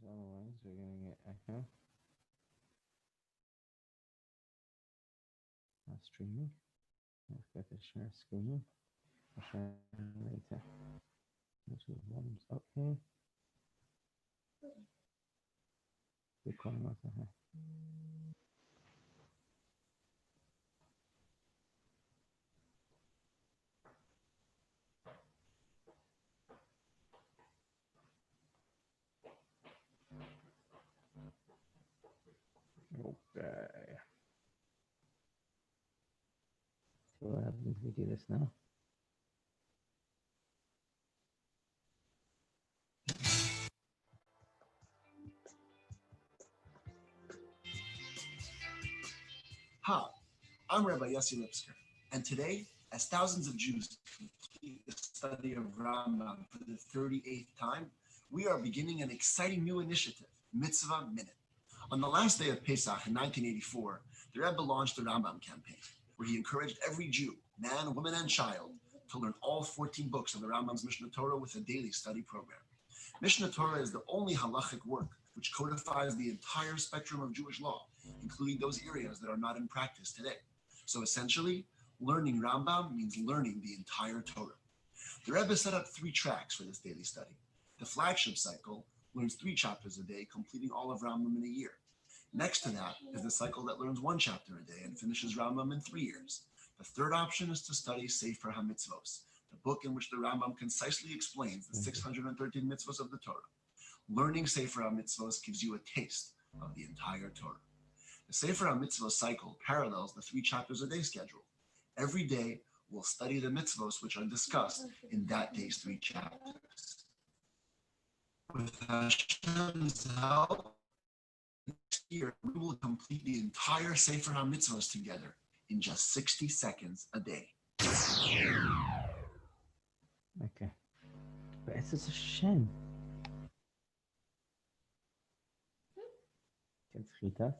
otherwise we're going to get echo. Not streaming. Let's go to share screen. I'll share later. Let's move volumes up here. Recording also here. Okay. So what happens if we do this now? Hi, I'm Rabbi Yossi Lipsker, and today, as thousands of Jews complete the study of Rambam for the 38th time, we are beginning an exciting new initiative, Mitzvah Minute. On the last day of Pesach in 1984, the Rebbe launched the Rambam campaign, where he encouraged every Jew, man, woman, and child, to learn all 14 books of the Rambam's Mishnah Torah with a daily study program. Mishnah Torah is the only halachic work which codifies the entire spectrum of Jewish law, including those areas that are not in practice today. So essentially, learning Rambam means learning the entire Torah. The Rebbe set up 3 tracks for this daily study. The flagship cycle learns 3 chapters a day, completing all of Rambam in a year. Next to that is the cycle that learns 1 chapter a day and finishes Rambam in 3 years. The third option is to study Sefer HaMitzvos, the book in which the Rambam concisely explains the 613 mitzvos of the Torah. Learning Sefer HaMitzvos gives you a taste of the entire Torah. The Sefer HaMitzvos cycle parallels the 3 chapters a day schedule. Every day, we'll study the mitzvos which are discussed in that day's 3 chapters. With Hashem's help, next year, we will complete the entire Sefer HaMitzvos together in just 60 seconds a day. Okay. But it's just a shame. Get Chita.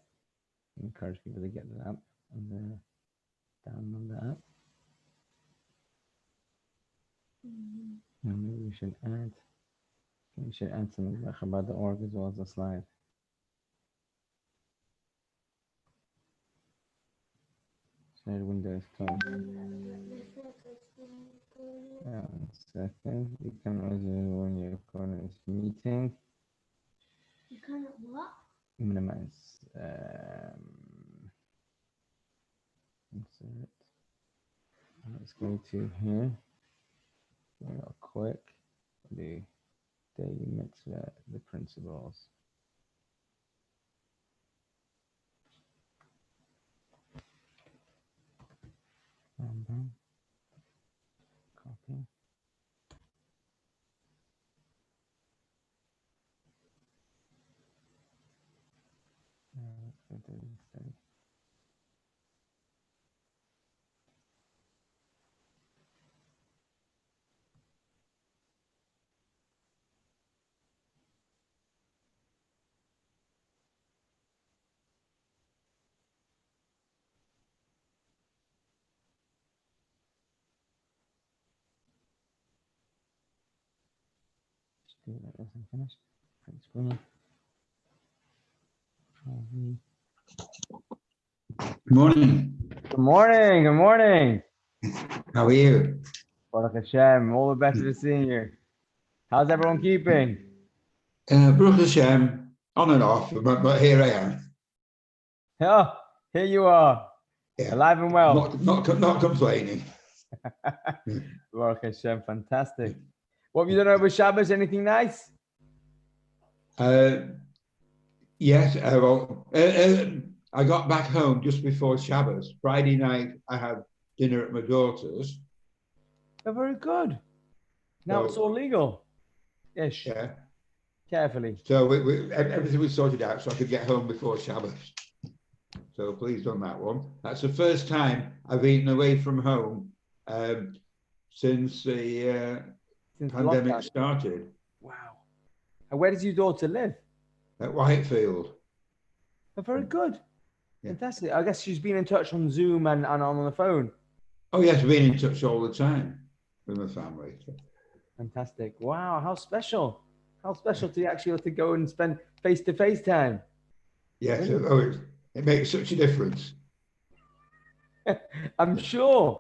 Encourage people to get the app and download the app. And maybe we should add something like about the org as well as the slide. Share windows closed. 1 second. You can resume when your corner is meeting. You cannot what? Minimize. Insert. Let's go to here. Real quick. The daily mitzvah, the principles. Rambam. Copy. Let's go to the study. Do that isn't finished. Print screen. Control-V. Good morning. Good morning. Good morning. How are you? Baruch Hashem. All the best to the senior. How's everyone keeping? Baruch Hashem, on and off, but here I am. Oh, here you are. Yeah. Alive and well. Not complaining. Baruch Hashem. Fantastic. What have you done over Shabbos? Anything nice? Yes. Well, I got back home just before Shabbos. Friday night, I had dinner at my daughter's. Oh, very good. Now So- it's all legal. Ish. Yeah. Carefully. So everything was sorted out, so I could get home before Shabbos. So pleased on that one. That's the first time I've eaten away from home since the Since the pandemic lockdown. started. Wow. And where does your daughter live? At Whitefield. Oh, very good. Yeah. Fantastic. I guess she's been in touch on Zoom and on the phone. Oh yes, I've been in touch all the time with my family. Fantastic. Wow, how special. How special to actually have to go and spend face-to-face time. Yes, it makes such a difference. I'm sure.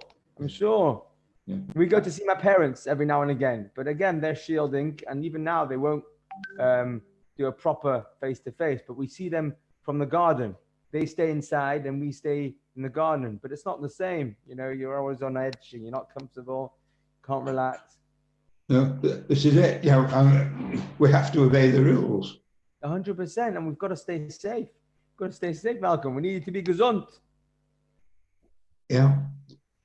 Yeah. We go to see my parents every now and again, but again, they're shielding, and even now they won't do a proper face-to-face. But we see them from the garden. They stay inside, and we stay in the garden. But it's not the same. You know, you're always on edge, and you're not comfortable, can't relax. No, this is it. You know, we have to obey the rules. 100%, and we've got to stay safe. We've got to stay safe, Malcolm. We need to be gesund. Yeah,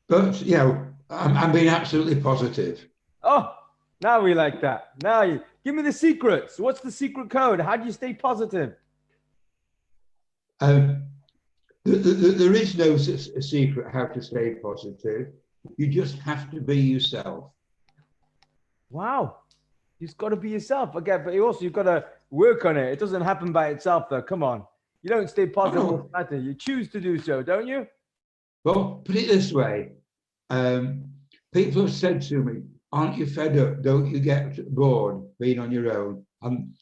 but you know, I'm being absolutely positive. Oh, now we like that. Now you give me the secrets. What's the secret code? How do you stay positive? There is no secret how to stay positive. You just have to be yourself. Wow. You've got to be yourself. Again, but you've got to work on it. It doesn't happen by itself, though. Come on. You don't stay positive. You choose to do so, don't you? Well, put it this way. People have said to me, aren't you fed up? Don't you get bored being on your own? And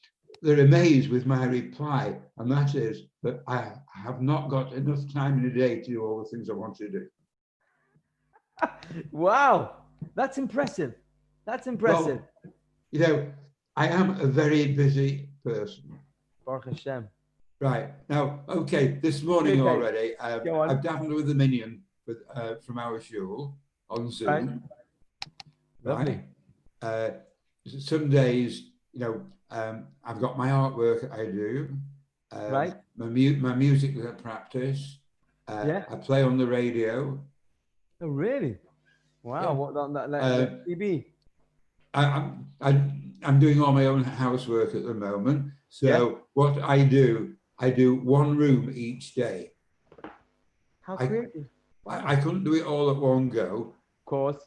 they're amazed with my reply. And that is that I have not got enough time in a day to do all the things I want to do. Wow. That's impressive. That's impressive. Well, you know, I am a very busy person. Baruch Hashem. Right. Now, okay, this morning already, I've davened with the minion from our shul on Zoom. Right. Some days, you know, I've got my artwork I do. Right. My music that I practice. I play on the radio. Oh, really? Wow. Yeah. What on that TV? I'm doing all my own housework at the moment. So what I do one room each day. How creative. I couldn't do it all at one go. Of course.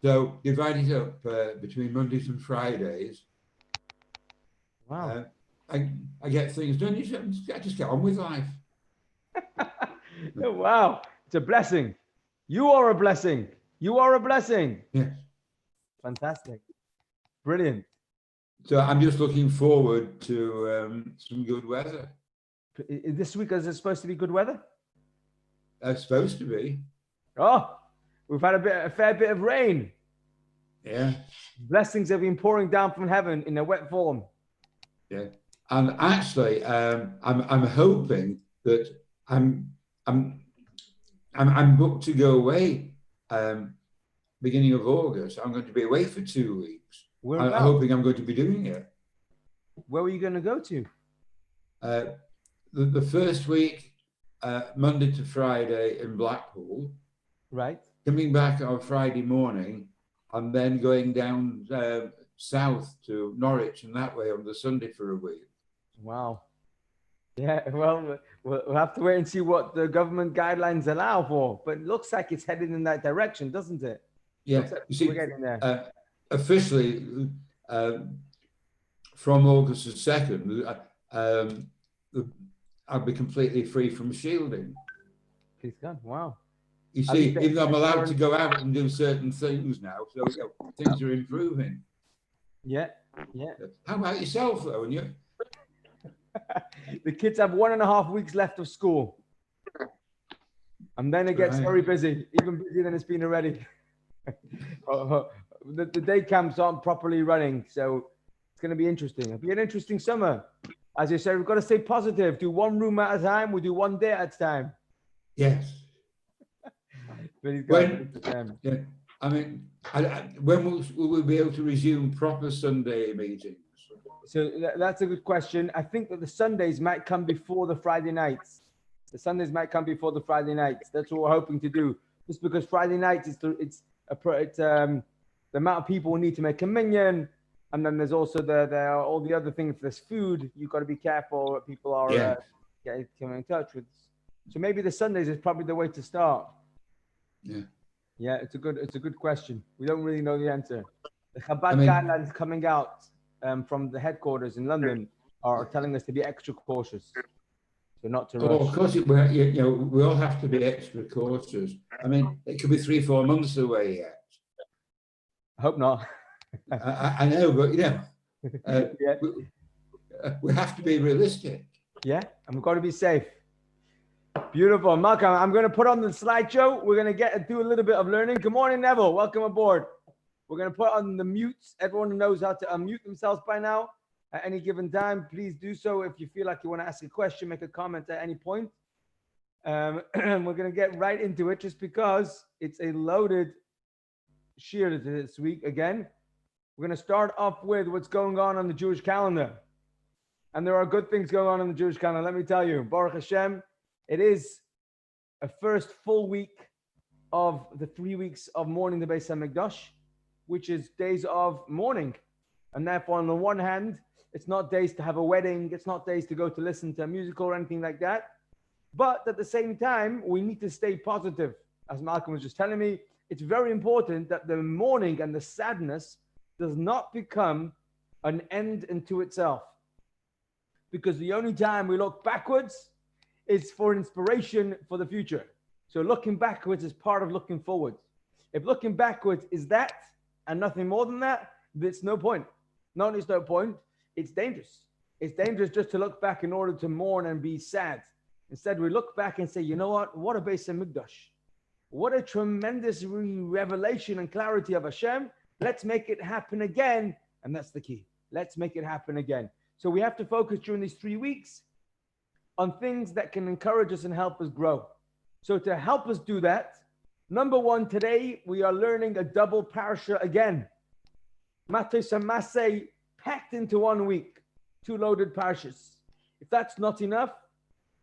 So divide it up between Mondays and Fridays. Wow. I get things done. I just get on with life. Oh, wow. It's a blessing. You are a blessing. You are a blessing. Yes. Fantastic. Brilliant. So I'm just looking forward to some good weather. This week, is it supposed to be good weather? It's supposed to be. Oh, we've had a fair bit of rain. Yeah. Blessings have been pouring down from heaven in a wet form. Yeah. And actually, I'm hoping that I'm booked to go away beginning of August. I'm going to be away for 2 weeks. I'm hoping I'm going to be doing it. Where were you going to go to? The first week, Monday to Friday in Blackpool. Right. Coming back on Friday morning, and then going down south to Norwich and that way on the Sunday for a week. Wow. Yeah, well, we'll have to wait and see what the government guidelines allow for. But it looks like it's headed in that direction, doesn't it? Yeah, like you see, we're getting there. Officially, from August the 2nd, I'll be completely free from shielding. Please God, wow. You see, even though I'm allowed to go out and do certain things now, so you know, things are improving. Yeah, yeah. How about yourself, though? And you? The kids have 1.5 weeks left of school. And then it gets very busy, even busier than it's been already. The day camps aren't properly running, so it's going to be interesting. It'll be an interesting summer. As you said, we've got to stay positive. Do one room at a time. We do one day at a time. Yes. Yeah, I mean, when will we be able to resume proper Sunday meetings? So that's a good question. I think that the Sundays might come before the Friday nights. The Sundays might come before the Friday nights. That's what we're hoping to do. Just because Friday nights it's the amount of people who need to make communion, and then there's also all the other things. There's food. You've got to be careful what people are coming in touch with. So maybe the Sundays is probably the way to start. Yeah. Yeah, it's a good question. We don't really know the answer. The Chabad guidelines coming out from the headquarters in London are telling us to be extra cautious. So not to rush. Oh, of course, we all have to be extra cautious. I mean, it could be 3-4 months away yet. I hope not. I know, but Yeah. We have to be realistic. Yeah, and we've got to be safe. Beautiful. Malcolm, I'm going to put on the slideshow. We're going to do a little bit of learning. Good morning, Neville. Welcome aboard. We're going to put on the mutes. Everyone knows how to unmute themselves by now. At any given time, please do so. If you feel like you want to ask a question, make a comment at any point. And we're going to get right into it just because it's a loaded shir this week again. We're going to start off with what's going on the Jewish calendar. And there are good things going on the Jewish calendar. Let me tell you, Baruch Hashem, it is a first full week of the 3 weeks of mourning the Beis HaMikdash, which is days of mourning. And therefore, on the one hand, it's not days to have a wedding. It's not days to go to listen to a musical or anything like that. But at the same time, we need to stay positive. As Malcolm was just telling me, it's very important that the mourning and the sadness does not become an end unto itself. Because the only time we look backwards is for inspiration for the future. So looking backwards is part of looking forwards. If looking backwards is that and nothing more than that, there's no point. Not only is no point, it's dangerous. It's dangerous just to look back in order to mourn and be sad. Instead, we look back and say, you know what a Beis HaMikdash. What a tremendous revelation and clarity of Hashem. Let's make it happen again. And that's the key. Let's make it happen again. So we have to focus during these 3 weeks on things that can encourage us and help us grow. So to help us do that, number one, today we are learning a double Parshah again. Matos and Masei packed into 1 week, 2 loaded Parshas. If that's not enough,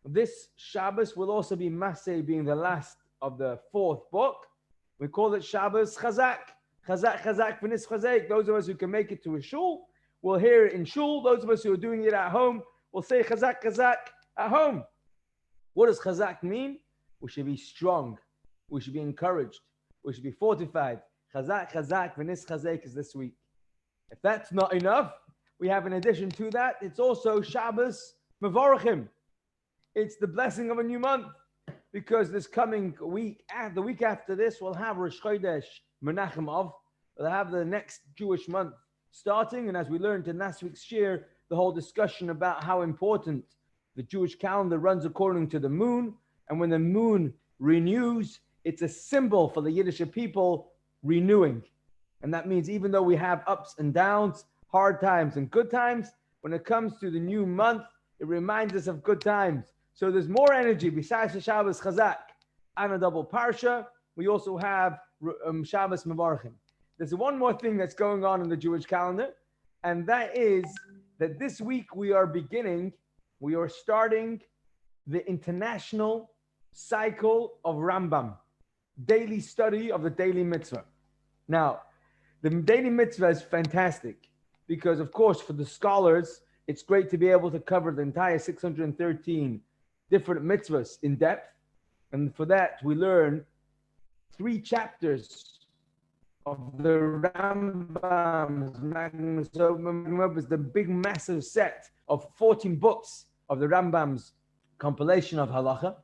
this Shabbos will also be Masei being the last of the 4th book. We call it Shabbos Chazak. Chazak, Chazak, V'nis Chazak. Those of us who can make it to a shul will hear it in shul. Those of us who are doing it at home will say Chazak, Chazak at home. What does Chazak mean? We should be strong. We should be encouraged. We should be fortified. Chazak, Chazak, V'nis Chazak is this week. If that's not enough, we have in addition to that, it's also Shabbos Mevorachim. It's the blessing of a new month, because this coming week, the week after this, we'll have Rosh Chodesh Menachem Av. We'll have the next Jewish month starting, and as we learned in last week's shir, the whole discussion about how important the Jewish calendar runs according to the moon, and when the moon renews, it's a symbol for the Yiddish people renewing. And that means even though we have ups and downs, hard times and good times, when it comes to the new month, it reminds us of good times. So there's more energy besides the Shabbos Chazak and a double Parsha. We also have Shabbos Mevarchim. There's one more thing that's going on in the Jewish calendar, and that is that this week we are starting the international cycle of Rambam, daily study of the daily mitzvah. Now, the daily mitzvah is fantastic because, of course, for the scholars, it's great to be able to cover the entire 613 different mitzvahs in depth. And for that, we learn 3 chapters of the Rambam's Magnus Opus, the big massive set of 14 books of the Rambam's compilation of halacha.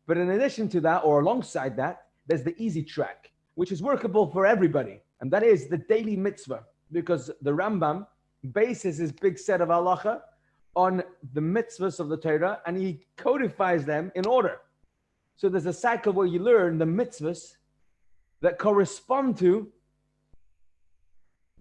But in addition to that, or alongside that, there's the easy track, which is workable for everybody. And that is the daily mitzvah, because the Rambam bases his big set of halacha on the mitzvahs of the Torah, and he codifies them in order. So there's a cycle where you learn the mitzvahs that correspond to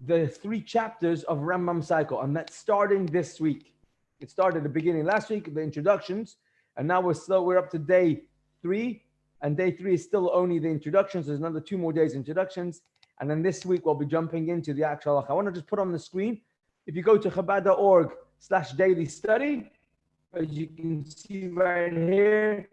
the 3 chapters of Rambam cycle, and that's starting this week. It started at the beginning last week, the introductions, and now we're up to day 3, and day 3 is still only the introductions. There's another 2 more days introductions, and then this week we'll be jumping into the actual halacha. I want to just put on the screen, if you go to chabad.org/daily study, as you can see right here,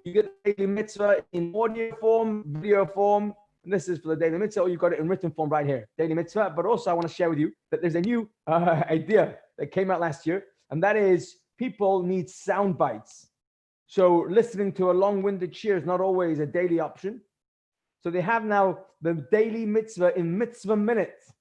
you get the daily mitzvah in audio form, video form, and this is for the daily mitzvah, or you got it in written form right here, daily mitzvah. But also I want to share with you that there's a new idea that came out last year, and that is people need sound bites. So listening to a long-winded shir is not always a daily option. So they have now the daily mitzvah in mitzvah minutes,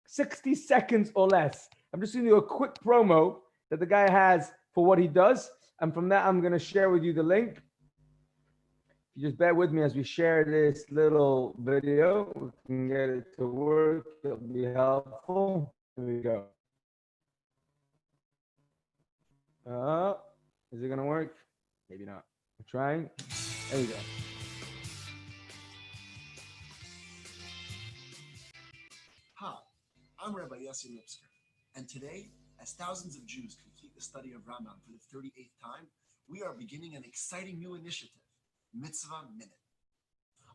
60 seconds or less. I'm just giving you a quick promo that the guy has for what he does. And from that, I'm going to share with you the link. If you just bear with me as we share this little video, we can get it to work. It'll be helpful. Here we go. Is it gonna work? Maybe not. I'm trying. There you go. Hi, I'm Rabbi Yossi Lipsker, and today, as thousands of Jews complete the study of Rambam for the 38th time, we are beginning an exciting new initiative, Mitzvah Minute.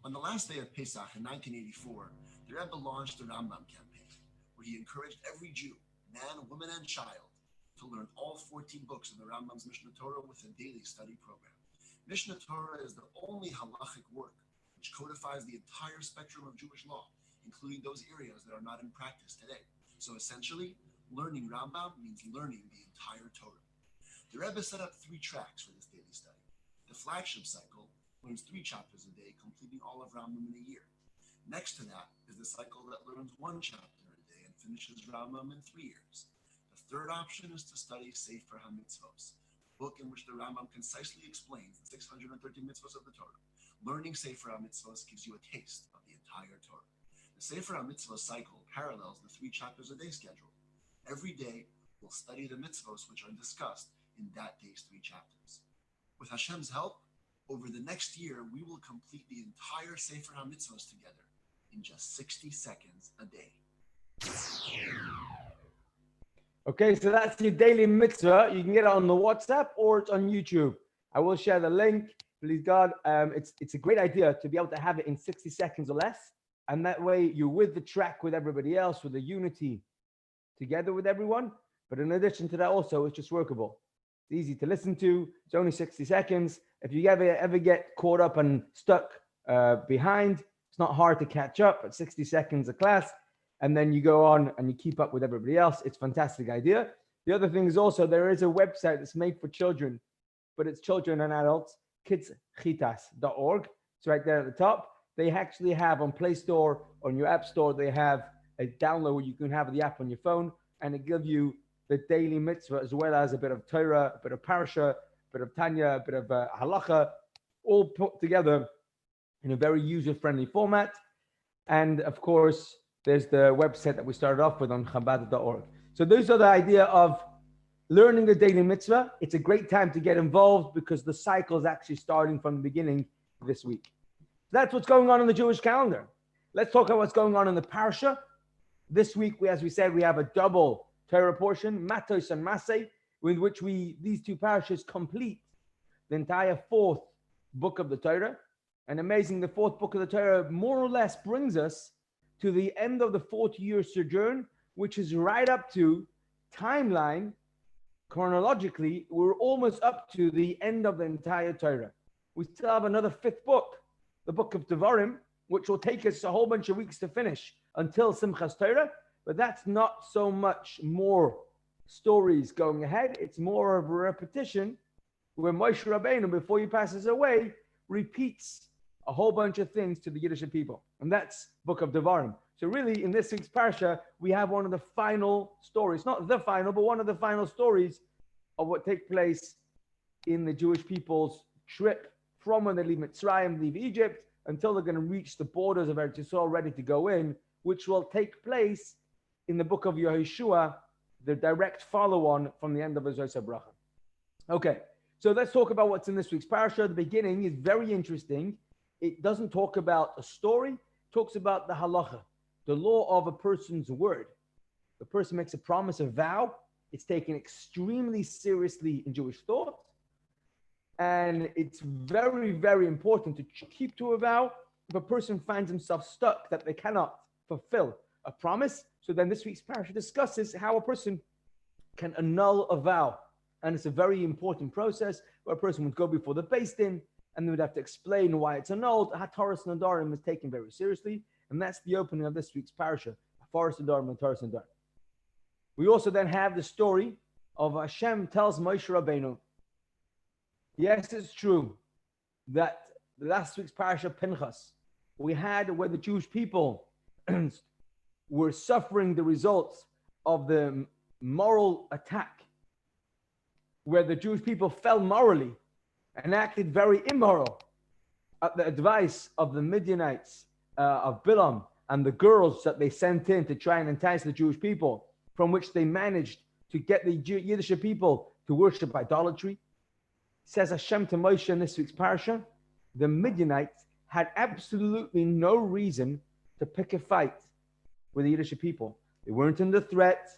On the last day of Pesach in 1984, the Rebbe launched the Rambam campaign, where he encouraged every Jew, man, woman, and child, to learn all 14 books of the Rambam's Mishnah Torah with a daily study program. Mishnah Torah is the only halachic work which codifies the entire spectrum of Jewish law, including those areas that are not in practice today. So essentially, learning Rambam means learning the entire Torah. The Rebbe set up 3 tracks for this daily study. The flagship cycle learns 3 chapters a day, completing all of Rambam in a year. Next to that is the cycle that learns 1 chapter a day and finishes Rambam in 3 years. The third option is to study Sefer HaMitzvos, a book in which the Rambam concisely explains the 613 mitzvos of the Torah. Learning Sefer HaMitzvos gives you a taste of the entire Torah. The Sefer HaMitzvos cycle parallels the 3 chapters a day schedule. Every day, we'll study the mitzvos which are discussed in that day's 3 chapters. With Hashem's help, over the next year, we will complete the entire Sefer HaMitzvos together in just 60 seconds a day. Okay, so that's your daily mitzvah. You can get it on the WhatsApp or it's on YouTube. I will share the link. Please God, it's a great idea to be able to have it in 60 seconds or less. And that way you're with the track with everybody else, with the unity together with everyone. But in addition to that also, it's just workable. It's easy to listen to. It's only 60 seconds. If you ever get caught up and stuck behind, it's not hard to catch up at 60 seconds a class. And then you go on and you keep up with everybody else. It's a fantastic idea. The other thing is also there is a website that's made for children, but it's children and adults, kidschitas.org. It's right there at the top. They actually have on Play Store, on your App Store, they have a download where you can have the app on your phone and it gives you the daily mitzvah as well as a bit of Torah, a bit of Parshah, a bit of Tanya, a bit of halacha, all put together in a very user-friendly format. And of course, there's the website that we started off with on chabad.org. So those are the idea of learning the daily mitzvah. It's a great time to get involved because the cycle is actually starting from the beginning this week. That's what's going on in the Jewish calendar. Let's talk about what's going on in the Parshah. This week, as we said, we have a double Torah portion, Matos and Masei, with which these 2 parashas complete the entire 4th book of the Torah. And amazing, the 4th book of the Torah more or less brings us to the end of the 40-year sojourn, which is right up to timeline, chronologically, we're almost up to the end of the entire Torah. We still have another 5th book, the book of Devarim, which will take us a whole bunch of weeks to finish until Simchas Torah, but that's not so much more stories going ahead. It's more of a repetition where Moshe Rabbeinu, before he passes away, repeats a whole bunch of things to the Yiddish people. And that's book of Devarim. So really, in this week's Parsha, we have one of the final stories, not the final, but one of the final stories of what takes place in the Jewish people's trip from when they leave Mitzrayim, leave Egypt, until they're going to reach the borders of Eretz Yisrael, ready to go in, which will take place in the book of Yehoshua, the direct follow-on from the end of Ezra Bracha. Okay, so let's talk about what's in this week's Parsha. The beginning is very interesting. It doesn't talk about a story, it talks about the halacha, the law of a person's word. The person makes a promise, a vow. It's taken extremely seriously in Jewish thought. And it's very, very important to keep to a vow. If a person finds himself stuck that they cannot fulfill a promise, so then this week's parasha discusses how a person can annul a vow. And it's a very important process where a person would go before the Beis Din and they would have to explain why it's annulled. Hataras Nadarim is taken very seriously. And that's the opening of this week's parasha, Hataras Nadarim and Hataras Nadarim. We also then have the story of Hashem tells Moshe Rabbeinu, yes, it's true that last week's parasha Pinchas, we had where the Jewish people were suffering the results of the moral attack, where the Jewish people fell morally and acted very immoral at the advice of the Midianites, of Bilam, and the girls that they sent in to try and entice the Jewish people, from which they managed to get the Yiddish people to worship idolatry. Says Hashem to Moshe in this week's Parshah, the Midianites had absolutely no reason to pick a fight with the Yiddish people. They weren't under threat.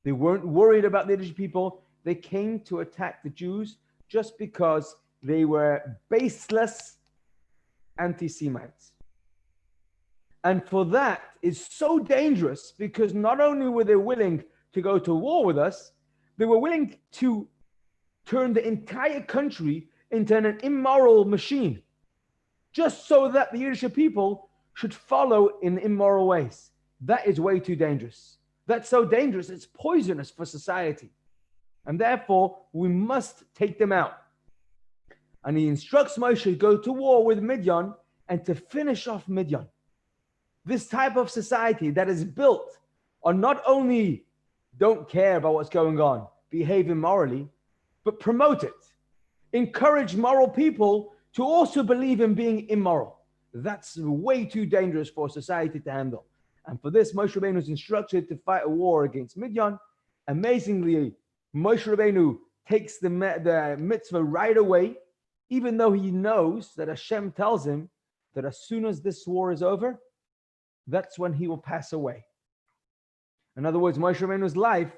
They weren't worried about the Yiddish people. They came to attack the Jews just because they were baseless anti-Semites. And for that is so dangerous because not only were they willing to go to war with us, they were willing to turn the entire country into an immoral machine, just so that the Yiddish people should follow in immoral ways. That is way too dangerous. That's so dangerous, it's poisonous for society. And therefore, we must take them out. And he instructs Moshe to go to war with Midian and to finish off Midian. This type of society that is built on not only don't care about what's going on, behave immorally, but promote it. Encourage moral people to also believe in being immoral. That's way too dangerous for society to handle. And for this, Moshe Rabbeinu is instructed to fight a war against Midian. Amazingly, Moshe Rabbeinu takes the mitzvah right away, even though he knows that Hashem tells him that as soon as this war is over, that's when he will pass away. In other words, Moshe Rabbeinu's life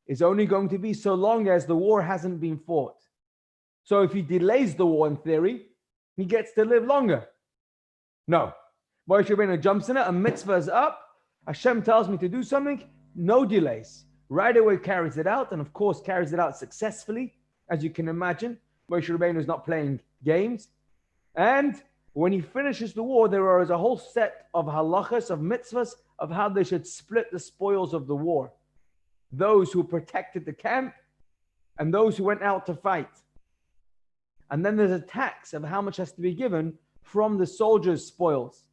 is only going to be so long as the war hasn't been fought. So if he delays the war in theory, he gets to live longer. No. Moshe Rabbeinu jumps in it, a mitzvah is up, Hashem tells me to do something, no delays. Right away carries it out, and of course carries it out successfully, as you can imagine. Moshe Rabbeinu is not playing games. And when he finishes the war, there is a whole set of halachas, of mitzvahs, of how they should split the spoils of the war. Those who protected the camp, and those who went out to fight. And then there's a tax of how much has to be given from the soldiers' spoils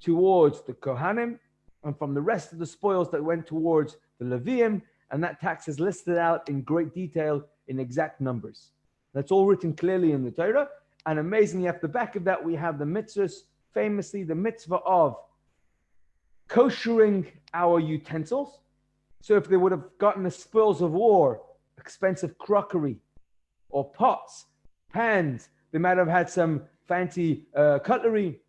towards the Kohanim, and from the rest of the spoils that went towards the Leviim, and that tax is listed out in great detail in exact numbers. That's all written clearly in the Torah. And amazingly, at the back of that, we have the mitzvahs, famously the mitzvah of koshering our utensils. So if they would have gotten the spoils of war, expensive crockery or pots, pans, they might have had some fancy cutlery,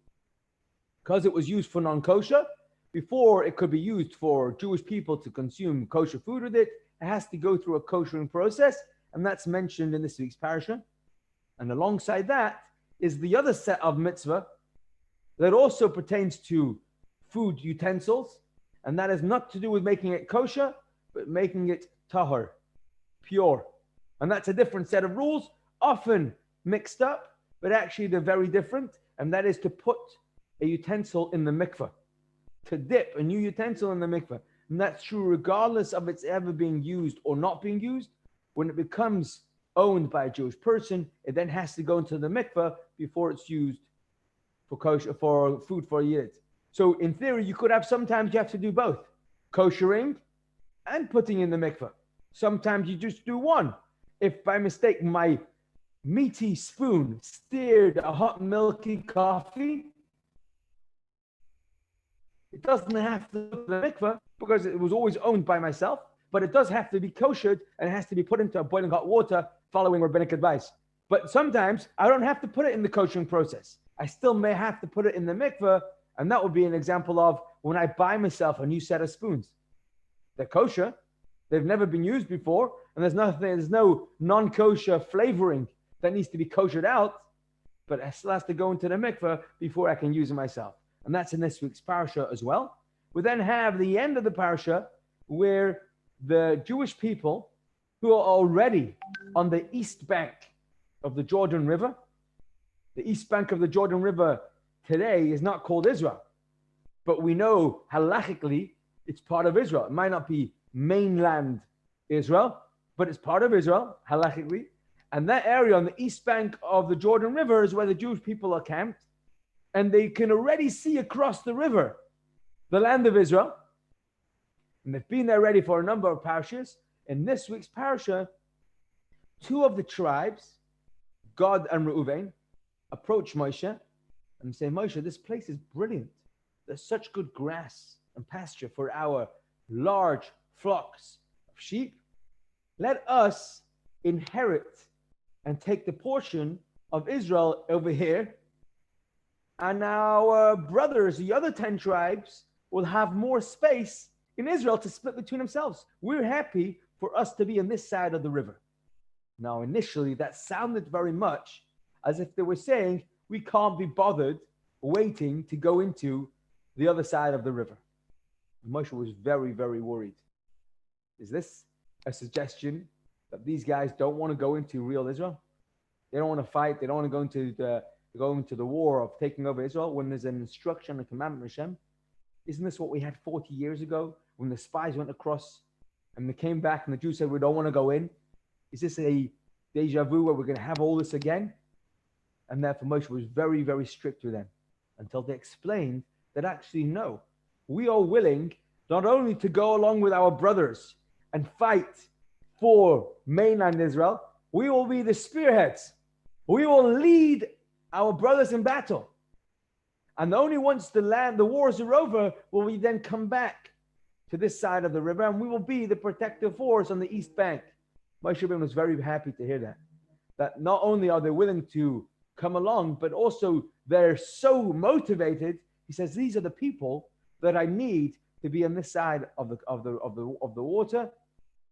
because it was used for non-kosher. Before it could be used for Jewish people to consume kosher food with it, it has to go through a koshering process, and that's mentioned in this week's parasha. And alongside that is the other set of mitzvah that also pertains to food utensils, and that is not to do with making it kosher, but making it tahor, pure. And that's a different set of rules, often mixed up, but actually they're very different, and that is to put a utensil in the mikveh, to dip a new utensil in the mikveh. And that's true regardless of it's ever being used or not being used. When it becomes owned by a Jewish person, it then has to go into the mikveh before it's used for kosher, for food for a yid. So in theory, you could have, sometimes you have to do both, koshering and putting in the mikveh. Sometimes you just do one. If by mistake my meaty spoon stirred a hot milky coffee, it doesn't have to go to the mikveh because it was always owned by myself, but it does have to be koshered and it has to be put into boiling hot water following rabbinic advice. But sometimes I don't have to put it in the koshering process. I still may have to put it in the mikveh, and that would be an example of when I buy myself a new set of spoons. They're kosher, they've never been used before, and there's no non-kosher flavoring that needs to be koshered out, but it still has to go into the mikveh before I can use it myself. And that's in this week's parasha as well. We then have the end of the parasha where the Jewish people who are already on the east bank of the Jordan River. The east bank of the Jordan River today is not called Israel, but we know halachically it's part of Israel. It might not be mainland Israel, but it's part of Israel halachically. And that area on the east bank of the Jordan River is where the Jewish people are camped, and they can already see across the river the land of Israel. And they've been there already for a number of parashas. In this week's parasha, two of the tribes, Gad and Reuven, approach Moshe and say, Moshe, this place is brilliant. There's such good grass and pasture for our large flocks of sheep. let us inherit and take the portion of Israel over here, and our brothers, the other 10 tribes, will have more space in Israel to split between themselves. We're happy for us to be on this side of the river. Now, initially, that sounded very much as if they were saying, we can't be bothered waiting to go into the other side of the river. Moshe was very, very worried. Is this a suggestion that these guys don't want to go into real Israel? They don't want to fight. They don't want to go into the war of taking over Israel when there's an instruction, a commandment of Hashem. Isn't this what we had 40 years ago when the spies went across and they came back and the Jews said, we don't want to go in? Is this a deja vu where we're going to have all this again? And therefore Moshe was very, very strict with them until they explained that actually, no, we are willing not only to go along with our brothers and fight for mainland Israel, we will be the spearheads. We will lead our brothers in battle. And only once the wars are over, will we then come back to this side of the river, and we will be the protective force on the east bank. Moshe Rabbeinu was very happy to hear that. That not only are they willing to come along, but also they're so motivated. He says, these are the people that I need to be on this side of the water.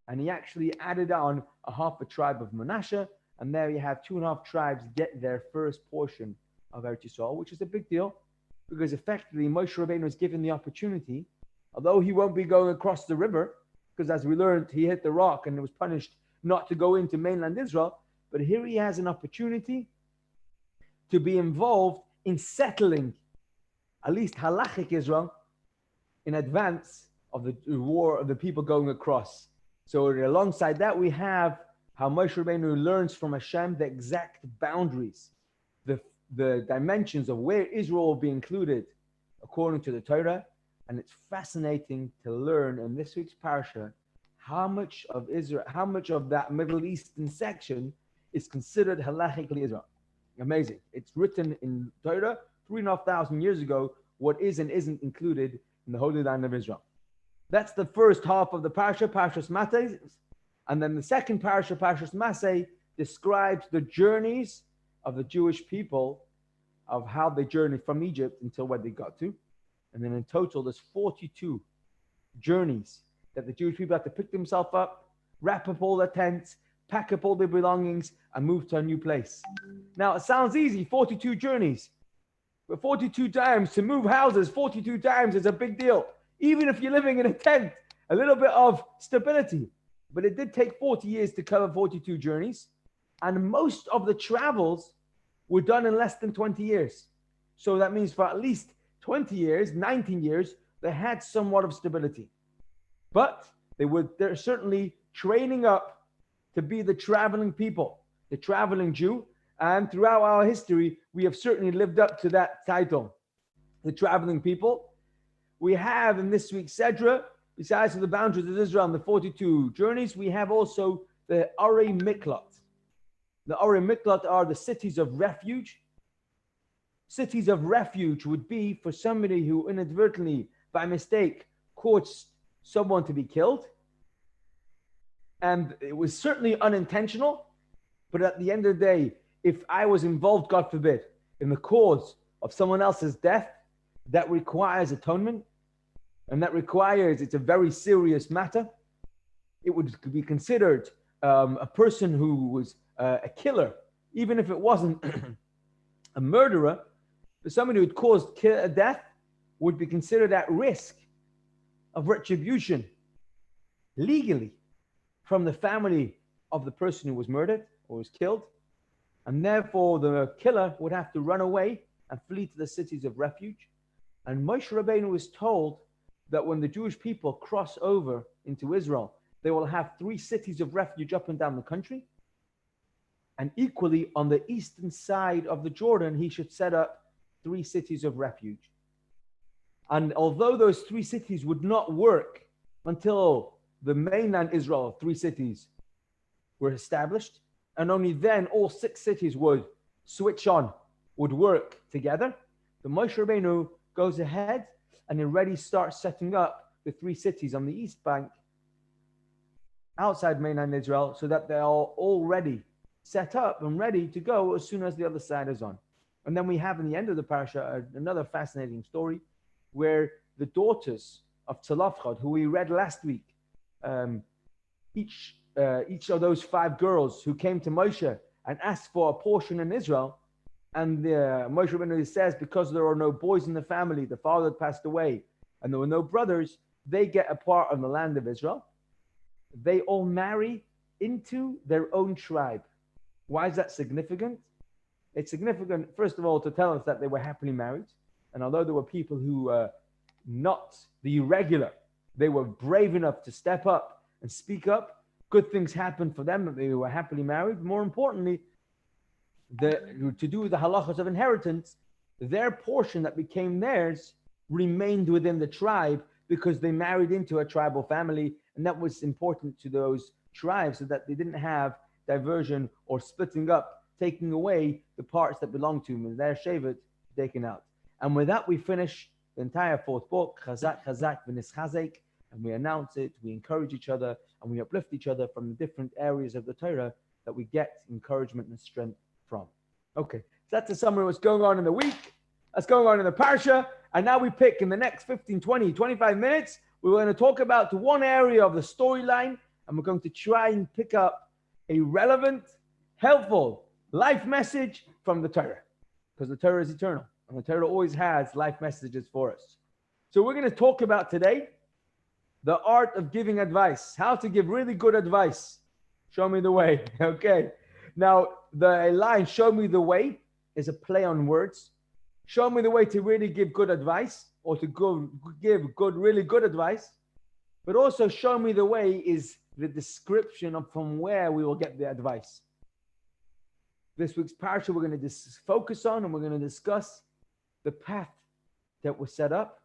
And he actually added on a half a tribe of Manasseh, and there you have 2.5 tribes get their first portion of Eretz Yisrael, which is a big deal, because effectively Moshe Rabbeinu was given the opportunity, although he won't be going across the river, because as we learned, he hit the rock and was punished not to go into mainland Israel, but here he has an opportunity to be involved in settling at least halachic Israel in advance of the war of the people going across. So alongside that, we have how Moshe Rabbeinu learns from Hashem the exact boundaries, the dimensions of where Israel will be included according to the Torah. And it's fascinating to learn in this week's Parshah how much of Israel, how much of that Middle Eastern section is considered halachically Israel. Amazing. It's written in Torah 3,500 years ago what is and isn't included in the Holy Land of Israel. That's the first half of the Parshah, Parshas Matos. And then the second Parshah, Parshas Masei, describes the journeys of the Jewish people, of how they journeyed from Egypt until where they got to. And then in total, there's 42 journeys that the Jewish people have to pick themselves up, wrap up all their tents, pack up all their belongings, and move to a new place. Now, it sounds easy, 42 journeys. But 42 times to move houses, 42 times is a big deal. Even if you're living in a tent, a little bit of stability. But it did take 40 years to cover 42 journeys. And most of the travels were done in less than 20 years. So that means for at least 20 years, 19 years, they had somewhat of stability. But they're certainly training up to be the traveling people, the traveling Jew. And throughout our history, we have certainly lived up to that title, the traveling people. We have in this week's Sedra, besides the boundaries of Israel and the 42 journeys, we have also the Arei Miklat. The Arei Miklat are the cities of refuge. Cities of refuge would be for somebody who inadvertently, by mistake, caused someone to be killed. And it was certainly unintentional, but at the end of the day, if I was involved, God forbid, in the cause of someone else's death, that requires atonement, and that requires, it's a very serious matter. It would be considered a person who was a killer, even if it wasn't a murderer, but somebody who had caused death would be considered at risk of retribution legally from the family of the person who was murdered or was killed. And therefore the killer would have to run away and flee to the cities of refuge. And Moshe Rabbeinu was told that when the Jewish people cross over into Israel, they will have 3 cities of refuge up and down the country. And equally on the eastern side of the Jordan, he should set up 3 cities of refuge. And although those 3 cities would not work until the mainland Israel, 3 cities were established, and only then all 6 cities would switch on, would work together, the Moshe Rabbeinu goes ahead and already starts setting up the 3 cities on the east bank outside mainland Israel so that they are already set up and ready to go as soon as the other side is on. And then we have in the end of the parasha another fascinating story where the daughters of Tzalafchad, who we read last week, each of those 5 girls who came to Moshe and asked for a portion in Israel, and Moshe Rabbeinu says because there are no boys in the family, the father had passed away, and there were no brothers, they get a part of the land of Israel. They all marry into their own tribe. Why is that significant? It's significant, first of all, to tell us that they were happily married. And although there were people who were not the irregular, they were brave enough to step up and speak up. Good things happened for them that they were happily married. More importantly, to do with the halachas of inheritance, their portion that became theirs remained within the tribe because they married into a tribal family. And that was important to those tribes so that they didn't have diversion or splitting up, taking away the parts that belong to them, and their shevet taken out. And with that, we finish the entire 4th book, Chazak, Chazak, V'nischazek, and we announce it, we encourage each other, and we uplift each other from the different areas of the Torah that we get encouragement and strength from. Okay, so that's a summary of what's going on in the week, what's going on in the Parsha, and now we pick in the next 15, 20, 25 minutes, we're going to talk about one area of the storyline, and we're going to try and pick up a relevant, helpful life message from the Torah, because the Torah is eternal, and the Torah always has life messages for us. So we're going to talk about today the art of giving advice, how to give really good advice. Show me the way. Okay. Now, the line, show me the way, is a play on words. Show me the way to really give good advice, or to give really good advice. But also show me the way is the description of from where we will get the advice. This week's parsha we're going to focus on, and we're going to discuss the path that was set up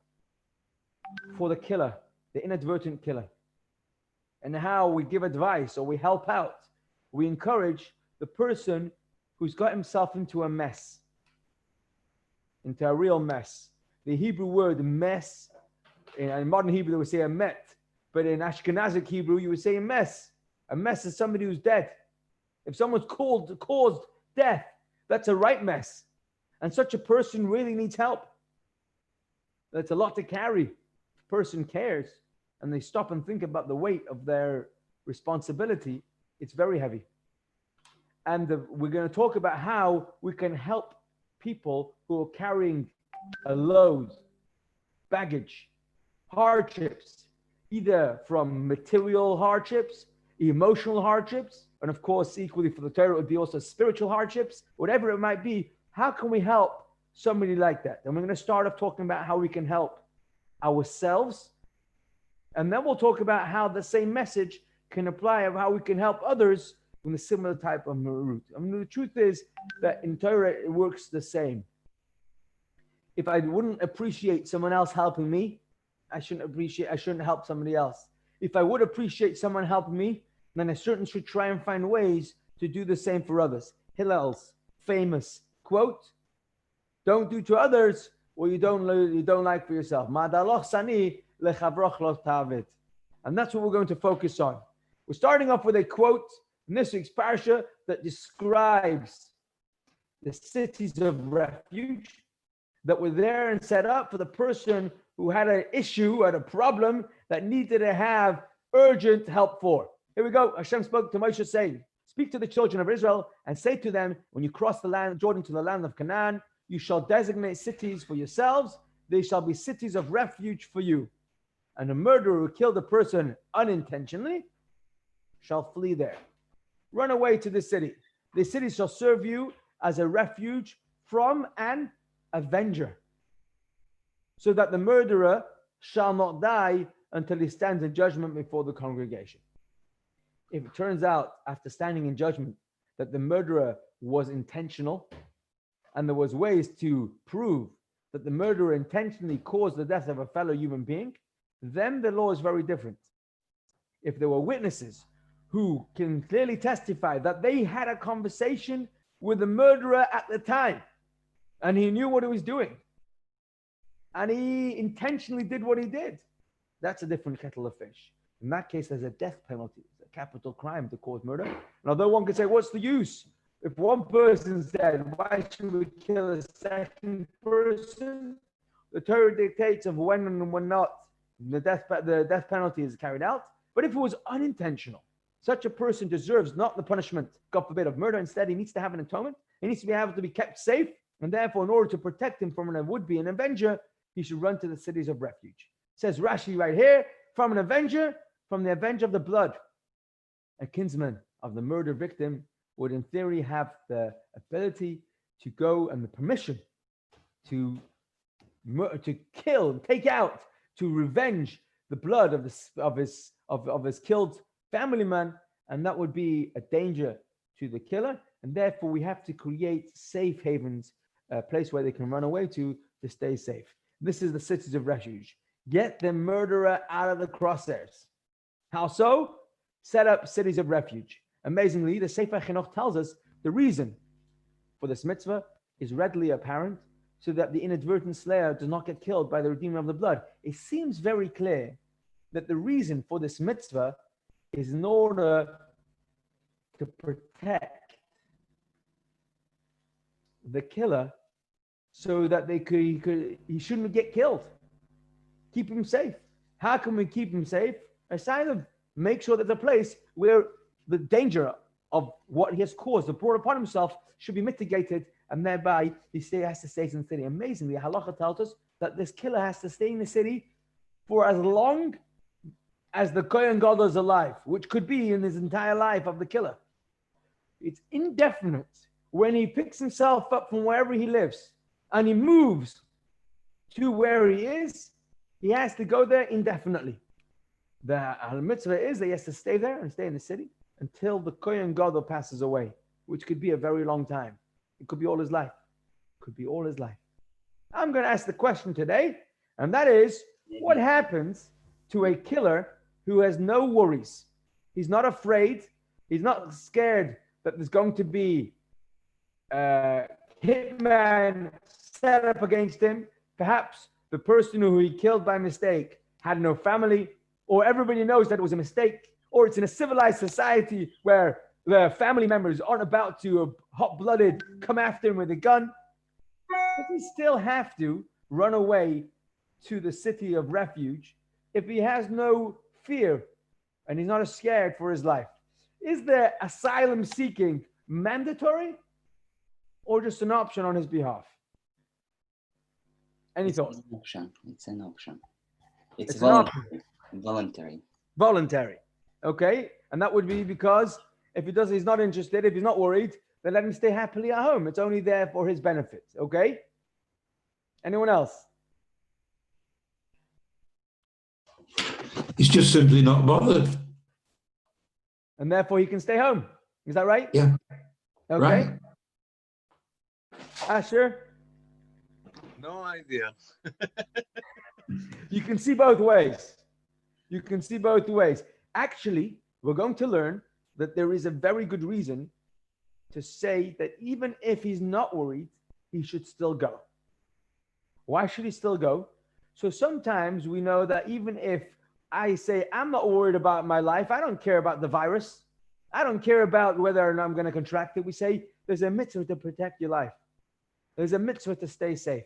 for the killer, the inadvertent killer, and how we give advice or we help out, we encourage the person who's got himself into a mess, into a real mess. The Hebrew word mess, in modern Hebrew they would say a met, but in Ashkenazic Hebrew you would say a mess. A mess is somebody who's dead. If someone's caused death, that's a right mess. And such a person really needs help. That's a lot to carry. If a person cares and they stop and think about the weight of their responsibility, it's very heavy. And we're going to talk about how we can help people who are carrying a load, baggage, hardships, either from material hardships, emotional hardships, and of course, equally for the Torah, it would be also spiritual hardships, whatever it might be. How can we help somebody like that? And we're going to start off talking about how we can help ourselves. And then we'll talk about how the same message can apply of how we can help others in a similar type of route. I mean, the truth is that in Torah, it works the same. If I wouldn't appreciate someone else helping me, I shouldn't help somebody else. If I would appreciate someone helping me, then I certainly should try and find ways to do the same for others. Hillel's famous quote, don't do to others what you don't like for yourself. And that's what we're going to focus on. We're starting off with a quote in this week's parsha that describes the cities of refuge that were there and set up for the person who had an issue, had a problem that needed to have urgent help for. Here we go. Hashem spoke to Moshe saying, speak to the children of Israel and say to them, when you cross the land, Jordan to the land of Canaan, you shall designate cities for yourselves. They shall be cities of refuge for you. And a murderer who killed a person unintentionally shall flee there. Run away to the city. The city shall serve you as a refuge from an avenger, so that the murderer shall not die until he stands in judgment before the congregation. If it turns out, after standing in judgment, that the murderer was intentional, and there was ways to prove that the murderer intentionally caused the death of a fellow human being, then the law is very different. If there were witnesses who can clearly testify that they had a conversation with the murderer at the time, and he knew what he was doing, and he intentionally did what he did, that's a different kettle of fish. In that case, there's a death penalty. It's a capital crime to cause murder. And although one could say, what's the use? If one person said, why should we kill a second person? The Torah dictates of when and when not the death penalty is carried out. But if it was unintentional, such a person deserves not the punishment, God forbid, of murder. Instead, he needs to have an atonement. He needs to be able to be kept safe. And therefore, in order to protect him from an would-be an avenger, he should run to the cities of refuge. Says Rashi right here, from an avenger, from the avenger of the blood. A kinsman of the murder victim would in theory have the ability to go and the permission to kill, take out, to revenge the blood of his killed family man, and that would be a danger to the killer. And therefore, we have to create safe havens, a place where they can run away to stay safe. This is the cities of refuge. Get the murderer out of the crosshairs. How so? Set up cities of refuge. Amazingly, the Sefer Chinuch tells us the reason for this mitzvah is readily apparent, so that the inadvertent slayer does not get killed by the Redeemer of the blood. It seems very clear that the reason for this mitzvah is in order to protect the killer, so that he shouldn't get killed. Keep him safe. How can we keep him safe? Asylum. Make sure there's a place where the danger of what he has caused, brought upon himself, should be mitigated, and thereby he has to stay in the city. Amazingly, Halacha tells us that this killer has to stay in the city for as long as the Kohen Gadol is alive, which could be in his entire life of the killer. It's indefinite. When he picks himself up from wherever he lives and he moves to where he is, he has to go there indefinitely. The mitzvah is that he has to stay there and stay in the city until the Kohen Gadol passes away, which could be a very long time. It could be all his life. It could be all his life. I'm going to ask the question today, and that is, what happens to a killer who has no worries? He's not afraid. He's not scared that there's going to be a hitman set up against him. Perhaps the person who he killed by mistake had no family, or everybody knows that it was a mistake, or it's in a civilized society where the family members aren't about to hot-blooded come after him with a gun. Does he still have to run away to the city of refuge if he has no fear and he's not scared for his life? Is the asylum seeking mandatory or just an option on his behalf? Any thoughts? It's an option. It's voluntary. Voluntary. Okay. And that would be because if he does, he's not interested, if he's not worried, then let him stay happily at home. It's only there for his benefit. Okay? Anyone else? He's just simply not bothered. And therefore he can stay home. Is that right? Yeah. Okay. Right. Asher? No idea. You can see both ways. You can see both ways. Actually, we're going to learn that there is a very good reason to say that even if he's not worried, he should still go. Why should he still go? So sometimes we know that even if I say, I'm not worried about my life, I don't care about the virus, I don't care about whether or not I'm going to contract it, we say there's a mitzvah to protect your life. There's a mitzvah to stay safe.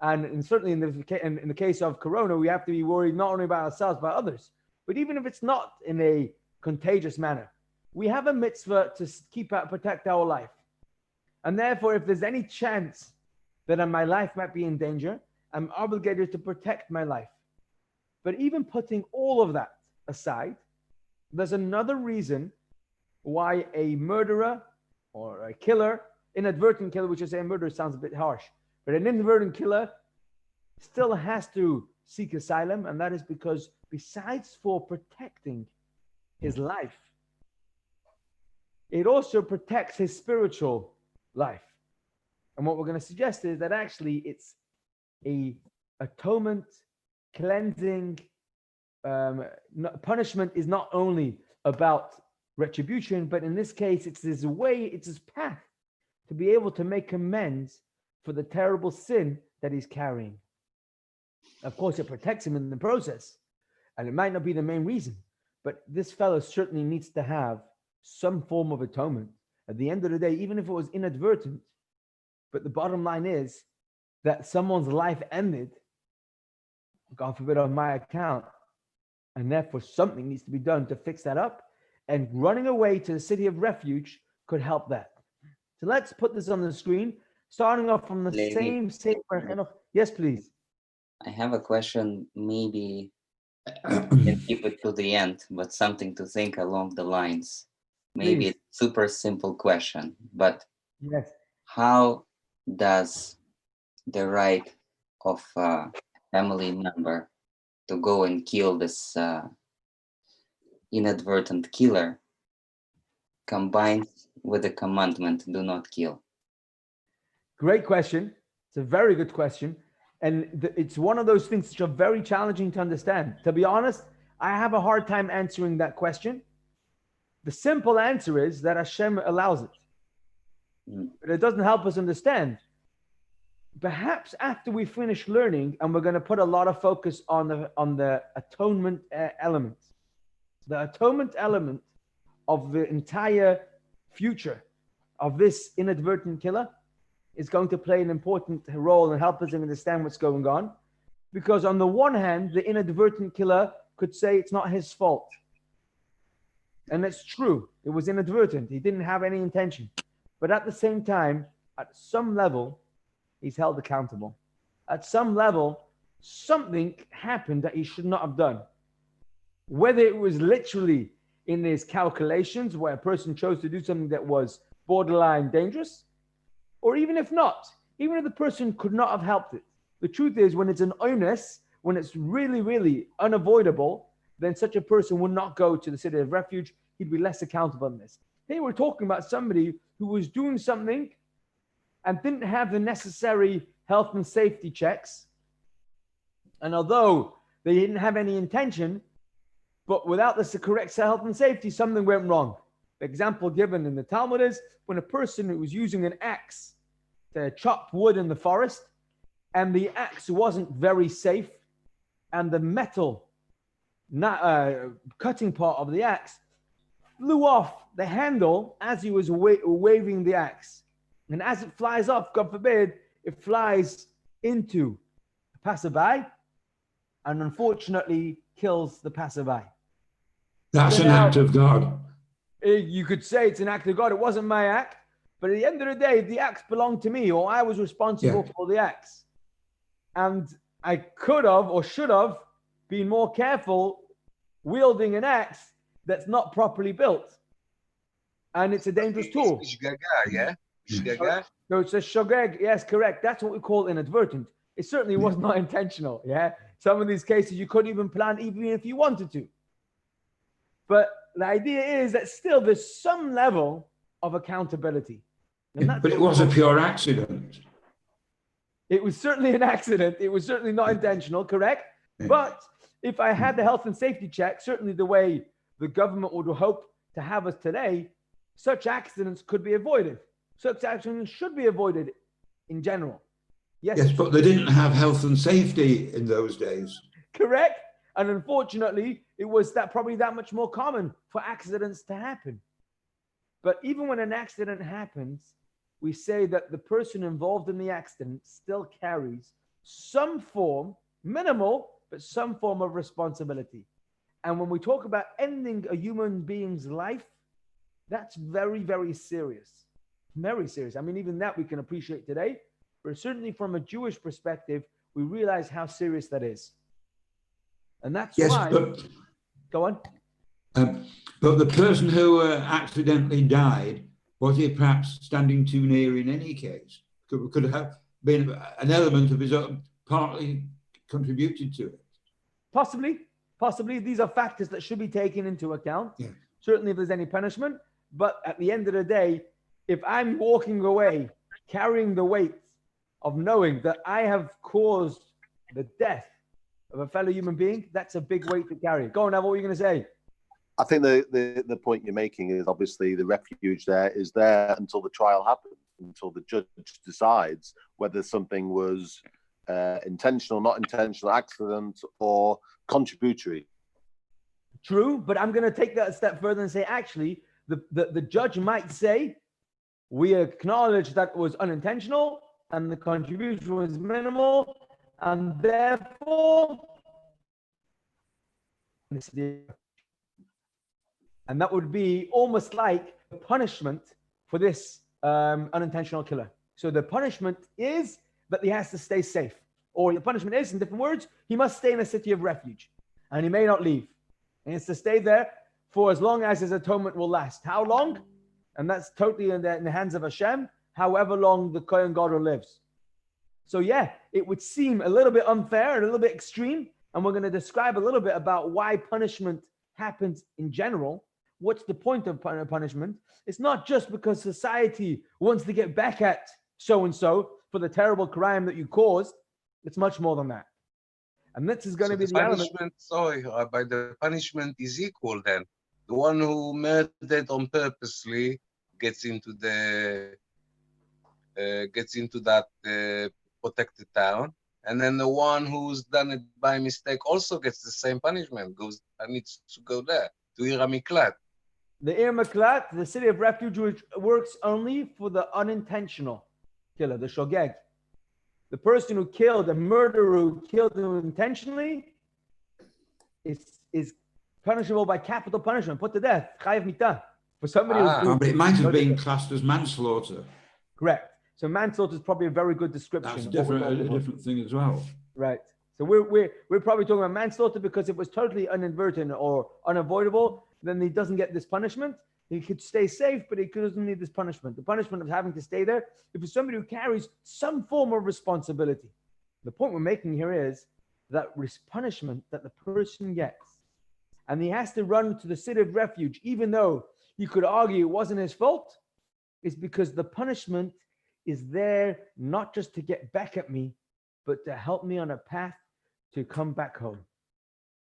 And certainly in the case of corona, we have to be worried not only about ourselves, but others. But even if it's not in a contagious manner, we have a mitzvah to protect our life. And therefore, if there's any chance that my life might be in danger, I'm obligated to protect my life. But even putting all of that aside, there's another reason why a murderer or a killer, inadvertent killer, which is a murderer sounds a bit harsh, but an inadvertent killer still has to seek asylum, and that is because besides for protecting his life, it also protects his spiritual life. And what we're going to suggest is that actually it's a atonement, cleansing, punishment is not only about retribution, but in this case, it's his way, it's his path to be able to make amends for the terrible sin that he's carrying. Of course, it protects him in the process, and it might not be the main reason, but this fellow certainly needs to have some form of atonement. At the end of the day, even if it was inadvertent, but the bottom line is that someone's life ended, God forbid, on my account, and therefore something needs to be done to fix that up. And running away to the city of refuge could help that. So let's put this on the screen, starting off from the Levi, same Sefer Chinuch. Yes, please. I have a question. Maybe you can keep it to the end, but something to think along the lines. Maybe Please. it's a super simple question, but Yes. how does the right of a family member to go and kill this inadvertent killer combined with the commandment, do not kill? Great question. It's a very good question. And it's one of those things which are very challenging to understand. To be honest, I have a hard time answering that question. The simple answer is that Hashem allows it. But it doesn't help us understand. Perhaps after we finish learning, and we're going to put a lot of focus on the atonement element. The atonement element of the entire future of this inadvertent killer is going to play an important role and help us understand what's going on. Because on the one hand, the inadvertent killer could say it's not his fault. And it's true. It was inadvertent. He didn't have any intention. But at the same time, at some level, he's held accountable. At some level, something happened that he should not have done. Whether it was literally in his calculations where a person chose to do something that was borderline dangerous, or even if not, even if the person could not have helped it. The truth is, when it's an onus, when it's really, really unavoidable, then such a person would not go to the city of refuge. He'd be less accountable in this. Here we're talking about somebody who was doing something and didn't have the necessary health and safety checks. And although they didn't have any intention, but without the correct health and safety, something went wrong. The example given in the Talmud is when a person who was using an axe to chop wood in the forest, and the axe wasn't very safe, and the metal cutting part of the axe flew off the handle as he was waving the axe. And as it flies off, God forbid, it flies into the passerby and unfortunately kills the passerby. That's So an now, act of God. You could say it's an act of God. It wasn't my act. But at the end of the day, the axe belonged to me, or I was responsible for the axe. And I could have or should have been more careful wielding an axe that's not properly built. And it's a dangerous tool. Yeah? No, it's a shogeg. Yes, correct. That's what we call inadvertent. It certainly was not intentional. Yeah. Some of these cases you couldn't even plan, even if you wanted to. But the idea is that still there's some level of accountability. Yeah, but it was a pure accident. It was certainly an accident. It was certainly not intentional, correct? Yeah. But if I had the health and safety check, certainly the way the government would hope to have us today, such accidents could be avoided. Such accidents should be avoided in general. Yes, but they didn't have health and safety in those days. Correct. And unfortunately, it was probably that much more common for accidents to happen. But even when an accident happens, we say that the person involved in the accident still carries some form, minimal, but some form of responsibility. And when we talk about ending a human being's life, that's very, very serious. Very serious. I mean, even that we can appreciate today, but certainly from a Jewish perspective, we realize how serious that is. And that's why. But, go on. But the person who accidentally died, was he perhaps standing too near in any case? Could have been an element of his own, partly contributed to it. Possibly. These are factors that should be taken into account. Yeah. Certainly if there's any punishment. But at the end of the day, if I'm walking away, carrying the weight of knowing that I have caused the death of a fellow human being, that's a big weight to carry. Go on, Nav, what were you going to say? I think the point you're making is obviously the refuge there is there until the trial happens, until the judge decides whether something was intentional, not intentional, accident, or contributory. True, but I'm going to take that a step further and say, actually, the judge might say, we acknowledge that it was unintentional and the contribution was minimal, and therefore, and that would be almost like a punishment for this unintentional killer. So the punishment is that he has to stay safe. Or the punishment is, in different words, he must stay in a city of refuge. And he may not leave. And he has to stay there for as long as his atonement will last. How long? And that's totally in the hands of Hashem, however long the Kohen Gadol lives. So yeah, it would seem a little bit unfair and a little bit extreme. And we're going to describe a little bit about why punishment happens in general. What's the point of punishment? It's not just because society wants to get back at so-and-so for the terrible crime that you caused. It's much more than that. And this is going to be the punishment. Sorry, by the punishment is equal then. The one who murdered on purposely gets into that protected town, and then the one who's done it by mistake also gets the same punishment. Needs to go there to Ir HaMiklat. The Ir Miklat, the city of refuge, which works only for the unintentional killer, the shogeg. The person who killed, the murderer who killed him intentionally, is punishable by capital punishment, put to death, chayav mitah. For somebody who's but it might have been classed as manslaughter. Correct. So manslaughter is probably a very good description. That's a different thing as well. Right. So we're probably talking about manslaughter because it was totally inadvertent or unavoidable. Then he doesn't get this punishment. He could stay safe, but he doesn't need this punishment. The punishment of having to stay there, if it's somebody who carries some form of responsibility. The point we're making here is that punishment that the person gets, and he has to run to the city of refuge, even though you could argue it wasn't his fault, is because the punishment is there not just to get back at me, but to help me on a path to come back home,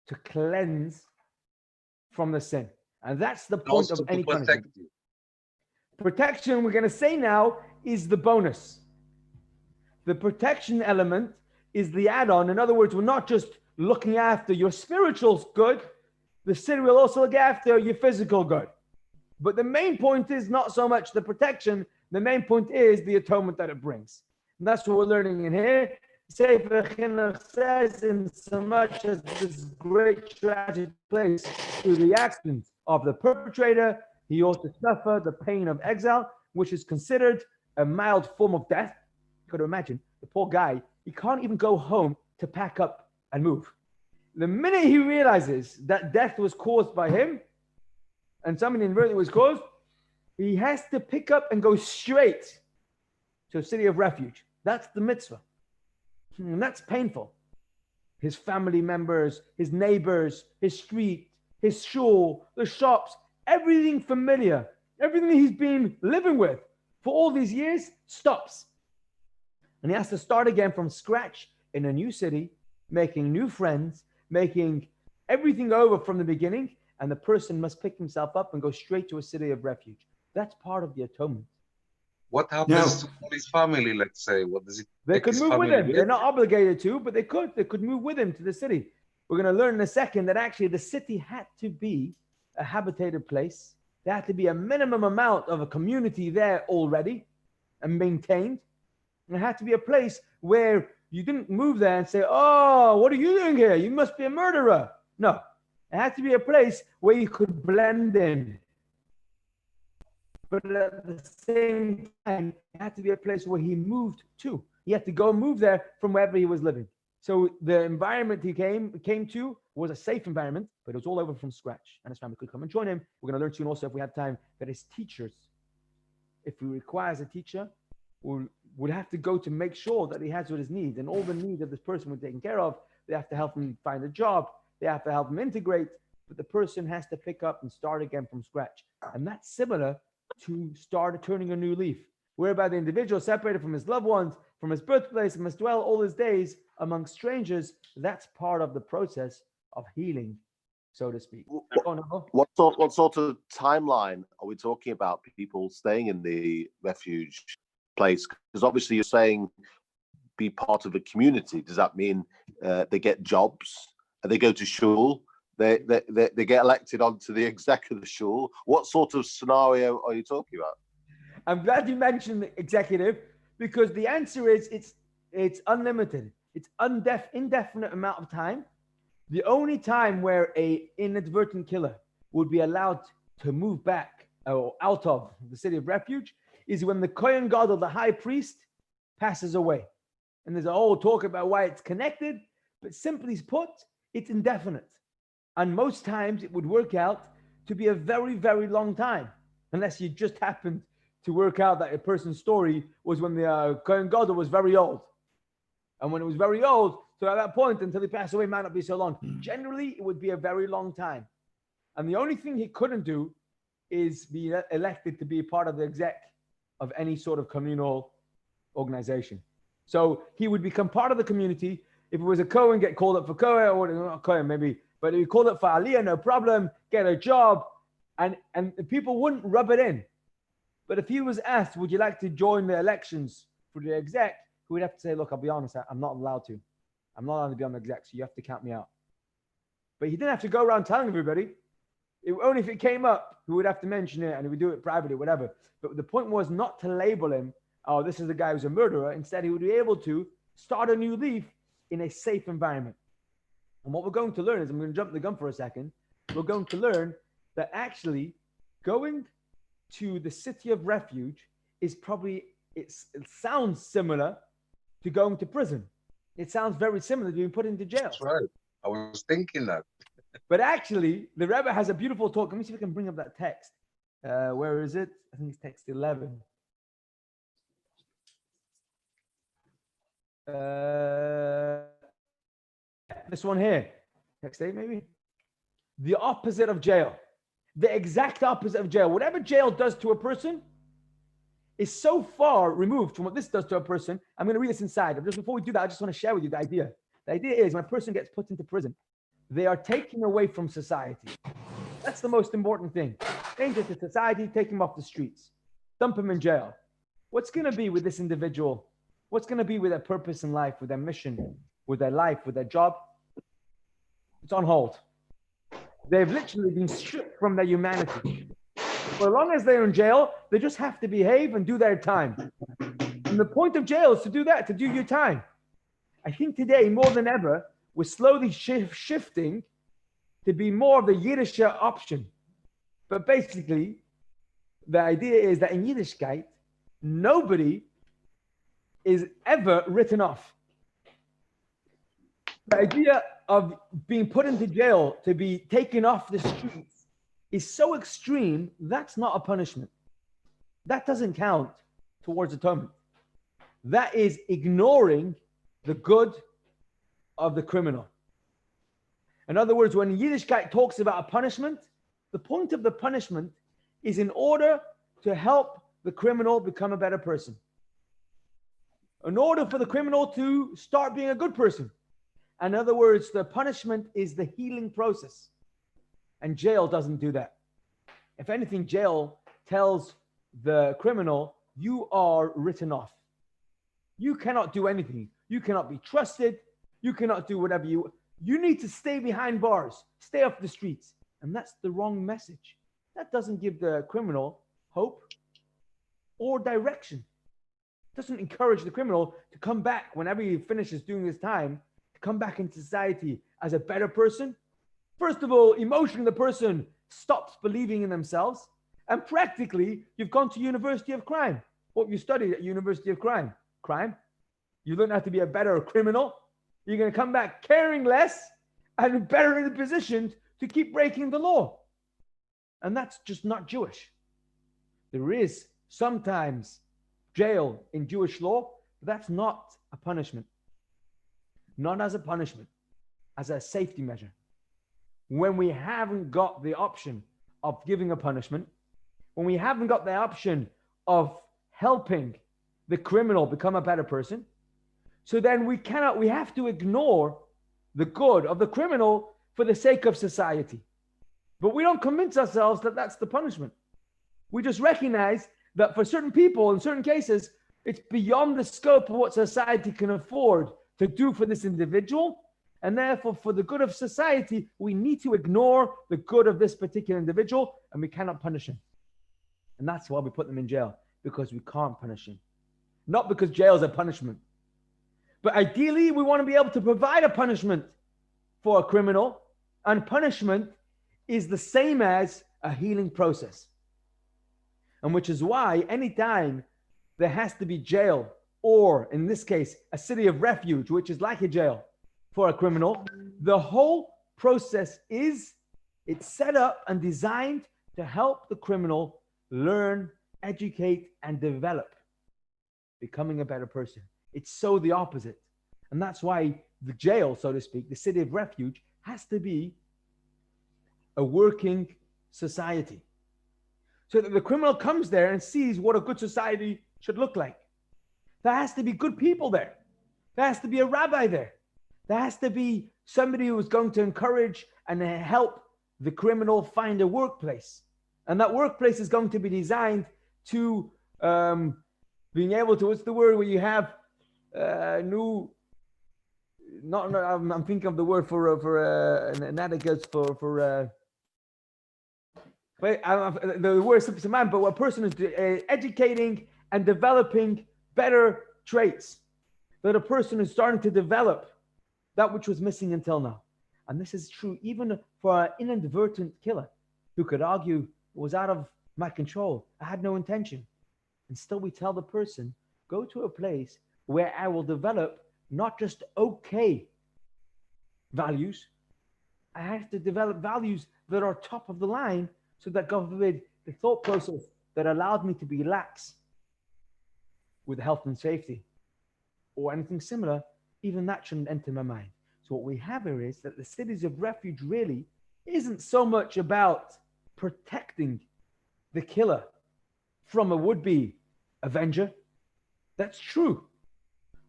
to cleanse from the sin. And that's the point Also of any to protect punishment. you. Protection, we're going to say now, is the bonus. The protection element is the add-on. In other words, we're not just looking after your spiritual good. The city will also look after your physical good. But the main point is not so much the protection. The main point is the atonement that it brings. And that's what we're learning in here. Sefer Chinuch says, in so much as this great tragic place through the actions of the perpetrator, he also suffered the pain of exile, which is considered a mild form of death. You got to imagine, the poor guy, he can't even go home to pack up and move. The minute he realizes that death was caused by him, and something inadvertently was caused, he has to pick up and go straight to a city of refuge. That's the mitzvah. And that's painful. His family members, his neighbors, his street, his shul, the shops, everything familiar, everything he's been living with for all these years stops. And he has to start again from scratch in a new city, making new friends, making everything over from the beginning. And the person must pick himself up and go straight to a city of refuge. That's part of the atonement. What happens to his family, let's say? What does it? They could move with him. They're not obligated to, but they could move with him to the city. We're going to learn in a second that actually the city had to be a habitated place. There had to be a minimum amount of a community there already and maintained. And it had to be a place where you didn't move there and say, oh, what are you doing here? You must be a murderer. No, it had to be a place where you could blend in. But at the same time, it had to be a place where he moved to. He had to go move there from wherever he was living. So the environment he came to was a safe environment, but it was all over from scratch. And his family could come and join him. We're going to learn soon also, if we have time, that his teachers, if he requires a teacher, would have to go to make sure that he has what his needs. And all the needs of this person were taken care of. They have to help him find a job. They have to help him integrate. But the person has to pick up and start again from scratch. And that's similar to start turning a new leaf, whereby the individual separated from his loved ones, from his birthplace, and must dwell all his days among strangers. That's part of the process of healing, so to speak. What sort of timeline are we talking about? People staying in the refuge place, because obviously you're saying be part of a community. Does that mean they get jobs? They go to shul? they get elected onto the exec of the shul. What sort of scenario are you talking about? I'm glad you mentioned the executive, because the answer is it's unlimited. It's indefinite amount of time. The only time where a inadvertent killer would be allowed to move back or out of the city of refuge is when the Kohen Gadol, the high priest, passes away. And there's a whole talk about why it's connected, but simply put, it's indefinite. And most times it would work out to be a very, very long time, unless you just happened to work out that a person's story was when the Kohen Gadol was very old. And when it was very old, so at that point, until he passed away, might not be so long. Generally, it would be a very long time. And the only thing he couldn't do is be elected to be part of the exec of any sort of communal organization. So he would become part of the community. If it was a Kohen, get called up for Kohen, or not Kohen maybe, but if you called up for Aliyah, no problem, get a job, and people wouldn't rub it in. But if he was asked, would you like to join the elections for the exec, he would have to say, look, I'll be honest, I'm not allowed to. I'm not allowed to be on the exec, so you have to count me out. But he didn't have to go around telling everybody. Only if it came up, he would have to mention it, and he would do it privately, whatever. But the point was not to label him, oh, this is the guy who's a murderer. Instead, he would be able to start a new leaf in a safe environment. And what we're going to learn is, I'm going to jump the gun for a second. We're going to learn that actually going to the city of refuge is probably, it sounds similar to going to prison. It sounds very similar to being put into jail. That's right. I was thinking that. But actually, the Rebbe has a beautiful talk. Let me see if I can bring up that text. Where is it? I think it's text 11. This one here. Text 8 maybe? The opposite of jail. The exact opposite of jail. Whatever jail does to a person is so far removed from what this does to a person. I'm going to read this inside. Just before we do that, I just want to share with you the idea. The idea is when a person gets put into prison, they are taken away from society. That's the most important thing. Danger to society, take him off the streets. Dump him in jail. What's going to be with this individual? What's going to be with their purpose in life, with their mission, with their life, with their job? It's on hold. They've literally been stripped from their humanity. For as long as they're in jail, they just have to behave and do their time. And the point of jail is to do that, to do your time. I think today, more than ever, we're slowly shifting to be more of the Yiddish option. But basically, the idea is that in Yiddishkeit, nobody is ever written off. The idea of being put into jail, to be taken off the streets, is so extreme, that's not a punishment. That doesn't count towards atonement. That is ignoring the good of the criminal. In other words, when Yiddishkeit talks about a punishment, the point of the punishment is in order to help the criminal become a better person. In order for the criminal to start being a good person. In other words, the punishment is the healing process. And jail doesn't do that. If anything, jail tells the criminal, you are written off. You cannot do anything. You cannot be trusted. You cannot do whatever you need to stay behind bars, stay off the streets. And that's the wrong message. That doesn't give the criminal hope or direction. It doesn't encourage the criminal to come back whenever he finishes doing his time, to come back into society as a better person. First of all, emotionally, the person stops believing in themselves. And practically, you've gone to University of Crime. What you studied at University of Crime? Crime. You learn how to be a better criminal. You're going to come back caring less and better in the position to keep breaking the law. And that's just not Jewish. There is sometimes jail in Jewish law, but that's not a punishment. Not as a punishment, as a safety measure. When we haven't got the option of giving a punishment, when we haven't got the option of helping the criminal become a better person, so then we have to ignore the good of the criminal for the sake of society. But we don't convince ourselves that that's the punishment. We just recognize that for certain people, in certain cases, it's beyond the scope of what society can afford to do for this individual. And therefore, for the good of society, we need to ignore the good of this particular individual, and we cannot punish him. And that's why we put them in jail, because we can't punish him. Not because jail is a punishment. But ideally, we want to be able to provide a punishment for a criminal, and punishment is the same as a healing process. And which is why anytime there has to be jail, or in this case, a city of refuge, which is like a jail for a criminal, the whole process it's set up and designed to help the criminal learn, educate, and develop, becoming a better person. It's so the opposite. And that's why the jail, so to speak, the city of refuge, has to be a working society. So that the criminal comes there and sees what a good society should look like. There has to be good people there. There has to be a rabbi there. There has to be somebody who is going to encourage and help the criminal find a workplace. And that workplace is going to be designed to being able to, what's the word where you have I'm thinking of the word the word slips in mind, but a person is educating and developing better traits. That a person is starting to develop that which was missing until now. And this is true even for an inadvertent killer who could argue it was out of my control. I had no intention. And still we tell the person, go to a place where I will develop not just okay values. I have to develop values that are top of the line, so that, God forbid, the thought process that allowed me to be lax with health and safety or anything similar, even that shouldn't enter my mind. So what we have here is that the cities of refuge really isn't so much about protecting the killer from a would-be avenger. That's true.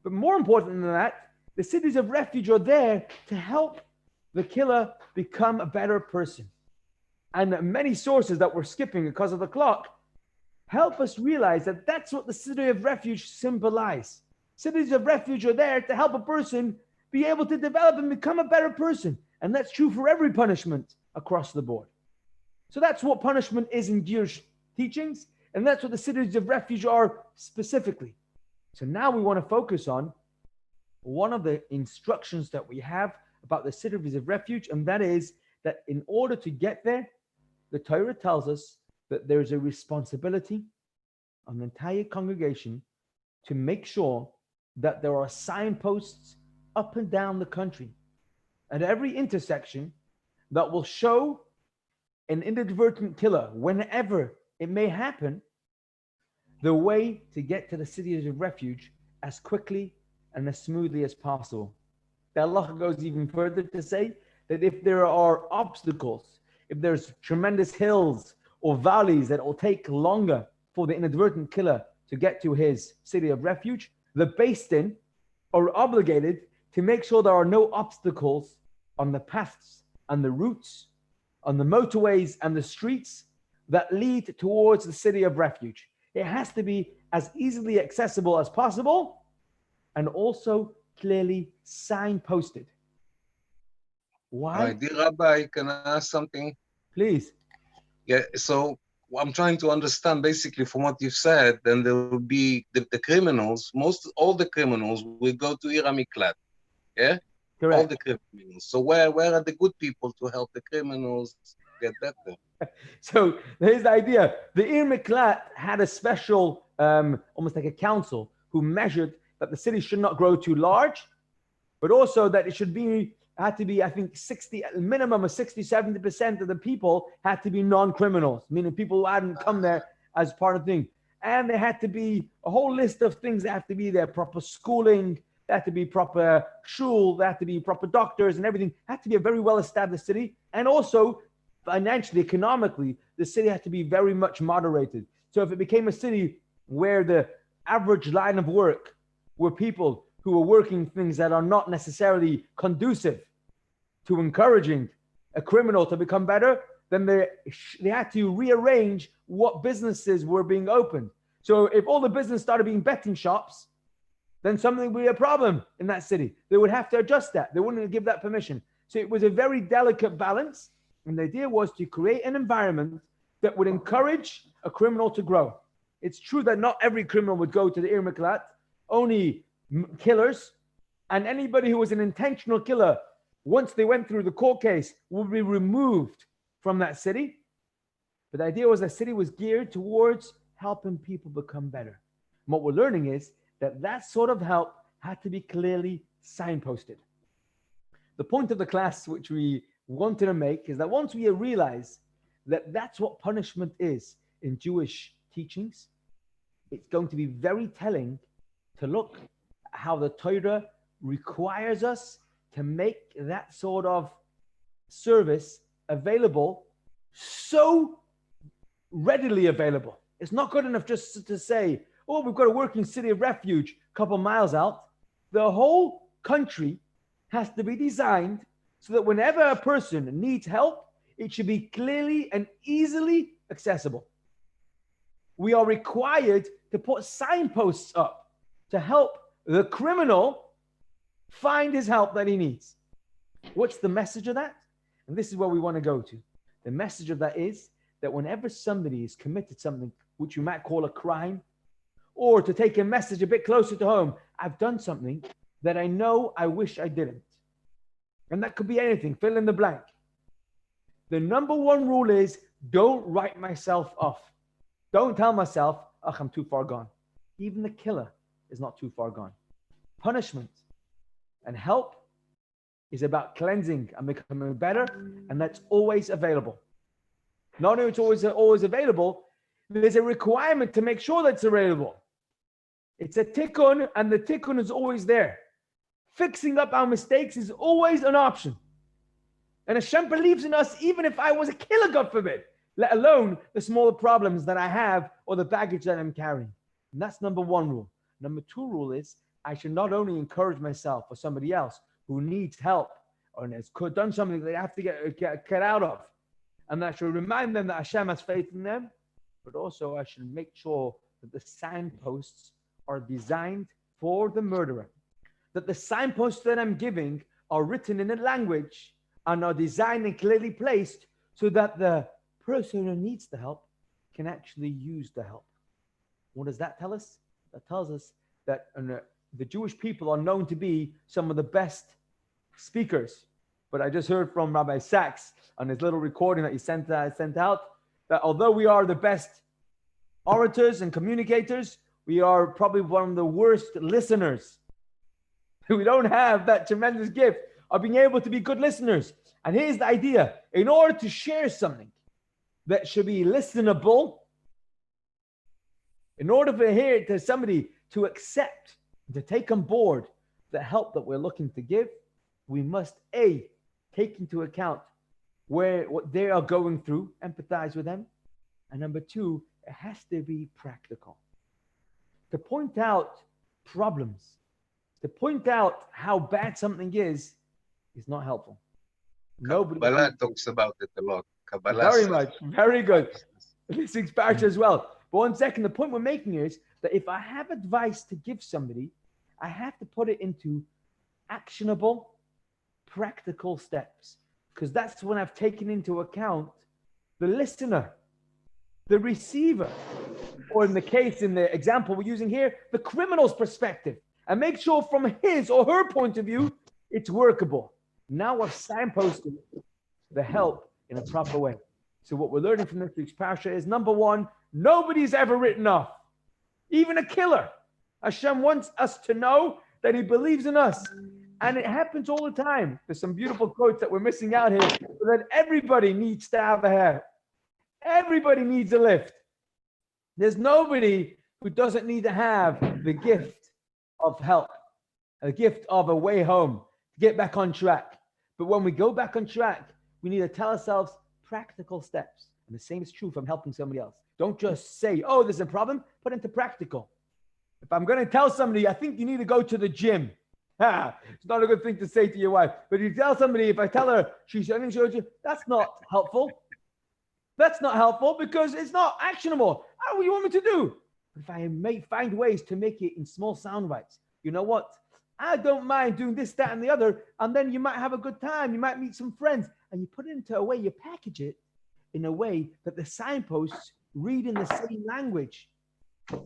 But more important than that, the cities of refuge are there to help the killer become a better person. And many sources that we're skipping because of the clock help us realize that that's what the city of refuge symbolize. Cities of refuge are there to help a person be able to develop and become a better person. And that's true for every punishment across the board. So that's what punishment is in Jewish teachings. And that's what the cities of refuge are specifically. So now we want to focus on one of the instructions that we have about the cities of refuge. And that is that in order to get there, the Torah tells us that there's a responsibility on the entire congregation to make sure that there are signposts up and down the country at every intersection that will show an inadvertent killer, whenever it may happen, the way to get to the cities of refuge as quickly and as smoothly as possible. The halacha goes even further to say that if there are obstacles, if there's tremendous hills or valleys that will take longer for the inadvertent killer to get to his city of refuge, the Beis Din are obligated to make sure there are no obstacles on the paths and the routes, on the motorways and the streets that lead towards the city of refuge. It has to be as easily accessible as possible and also clearly signposted. Why? Dear Rabbi, can I ask something? Please. Yeah, so I'm trying to understand basically from what you've said, then there will be the criminals, all the criminals will go to Ir HaMiklat. Yeah? Correct. All the criminals. So where are the good people to help the criminals get better? So here's the idea. The Ir Miklat had a special, almost like a council, who measured that the city should not grow too large, but also that it had to be, I think, a minimum of 60-70% of the people had to be non-criminals, meaning people who hadn't come there as part of the thing. And there had to be a whole list of things that have to be there: proper schooling, there had to be proper shul, there had to be proper doctors and everything. It had to be a very well-established city. And also, financially, economically, the city had to be very much moderated. So if it became a city where the average line of work were people who are working things that are not necessarily conducive to encouraging a criminal to become better, then they had to rearrange what businesses were being opened. So if all the business started being betting shops, then something would be a problem in that city. They would have to adjust that. They wouldn't give that permission. So it was a very delicate balance. And the idea was to create an environment that would encourage a criminal to grow. It's true that not every criminal would go to the Ir Miklat, only killers, and anybody who was an intentional killer, once they went through the court case, would be removed from that city. But the idea was that city was geared towards helping people become better. And what we're learning is that that sort of help had to be clearly signposted. The point of the class, which we wanted to make, is that once we realize that that's what punishment is in Jewish teachings, it's going to be very telling to look at how the Torah requires us to make that sort of service available, so readily available. It's not good enough just to say, oh, we've got a working city of refuge a couple miles out. The whole country has to be designed so that whenever a person needs help, it should be clearly and easily accessible. We are required to put signposts up to help the criminal find his help that he needs. What's the message of that? And this is where we want to go to. The message of that is that whenever somebody has committed something which you might call a crime, or to take a message a bit closer to home, I've done something that I know I wish I didn't. And that could be anything, fill in the blank. The number one rule is don't write myself off. Don't tell myself, oh, I'm too far gone. Even the killer is not too far gone. Punishment and help is about cleansing and becoming better, and that's always available. Not only it's always available, there's a requirement to make sure that's available. It's a tikkun, and the tikkun is always there. Fixing up our mistakes is always an option. And Hashem believes in us even if I was a killer, God forbid, let alone the smaller problems that I have or the baggage that I'm carrying. And that's number one rule. Number two rule is I should not only encourage myself or somebody else who needs help or has done something they have to get out of, and I should remind them that Hashem has faith in them, but also I should make sure that the signposts are designed for the murderer, that the signposts that I'm giving are written in a language and are designed and clearly placed so that the person who needs the help can actually use the help. What does that tell us? That tells us that the Jewish people are known to be some of the best speakers. But I just heard from Rabbi Sachs on his little recording that he sent out, that although we are the best orators and communicators, we are probably one of the worst listeners. We don't have that tremendous gift of being able to be good listeners. And here's the idea. In order to share something that should be listenable, in order for somebody to accept, to take on board the help that we're looking to give, we must take into account what they are going through, empathize with them. And number two, it has to be practical. To point out problems, to point out how bad something is not helpful. Nobody Kabbalah talks about it a lot. Kabbalah very much. Very good. This is Parshah as well. But one second, the point we're making here is that if I have advice to give somebody, I have to put it into actionable, practical steps. Because that's when I've taken into account the listener, the receiver, or in the example we're using here, the criminal's perspective, and make sure from his or her point of view, it's workable. Now I've signposted the help in a proper way. So what we're learning from this week's Parshah is, number one, nobody's ever written off. Even a killer. Hashem wants us to know that he believes in us. And it happens all the time. There's some beautiful quotes that we're missing out here, that everybody needs to have a hair. Everybody needs a lift. There's nobody who doesn't need to have the gift of help, a gift of a way home, to get back on track. But when we go back on track, we need to tell ourselves practical steps. And the same is true from helping somebody else. Don't just say, oh, there's a problem, put it into practical. If I'm going to tell somebody, I think you need to go to the gym. It's not a good thing to say to your wife. But if you tell somebody, if I tell her, that's not helpful. That's not helpful because it's not actionable. What do you want me to do? If I find ways to make it in small sound bites, you know what? I don't mind doing this, that, and the other. And then you might have a good time. You might meet some friends. And you put it into a way, you package it in a way that the signposts read in the same language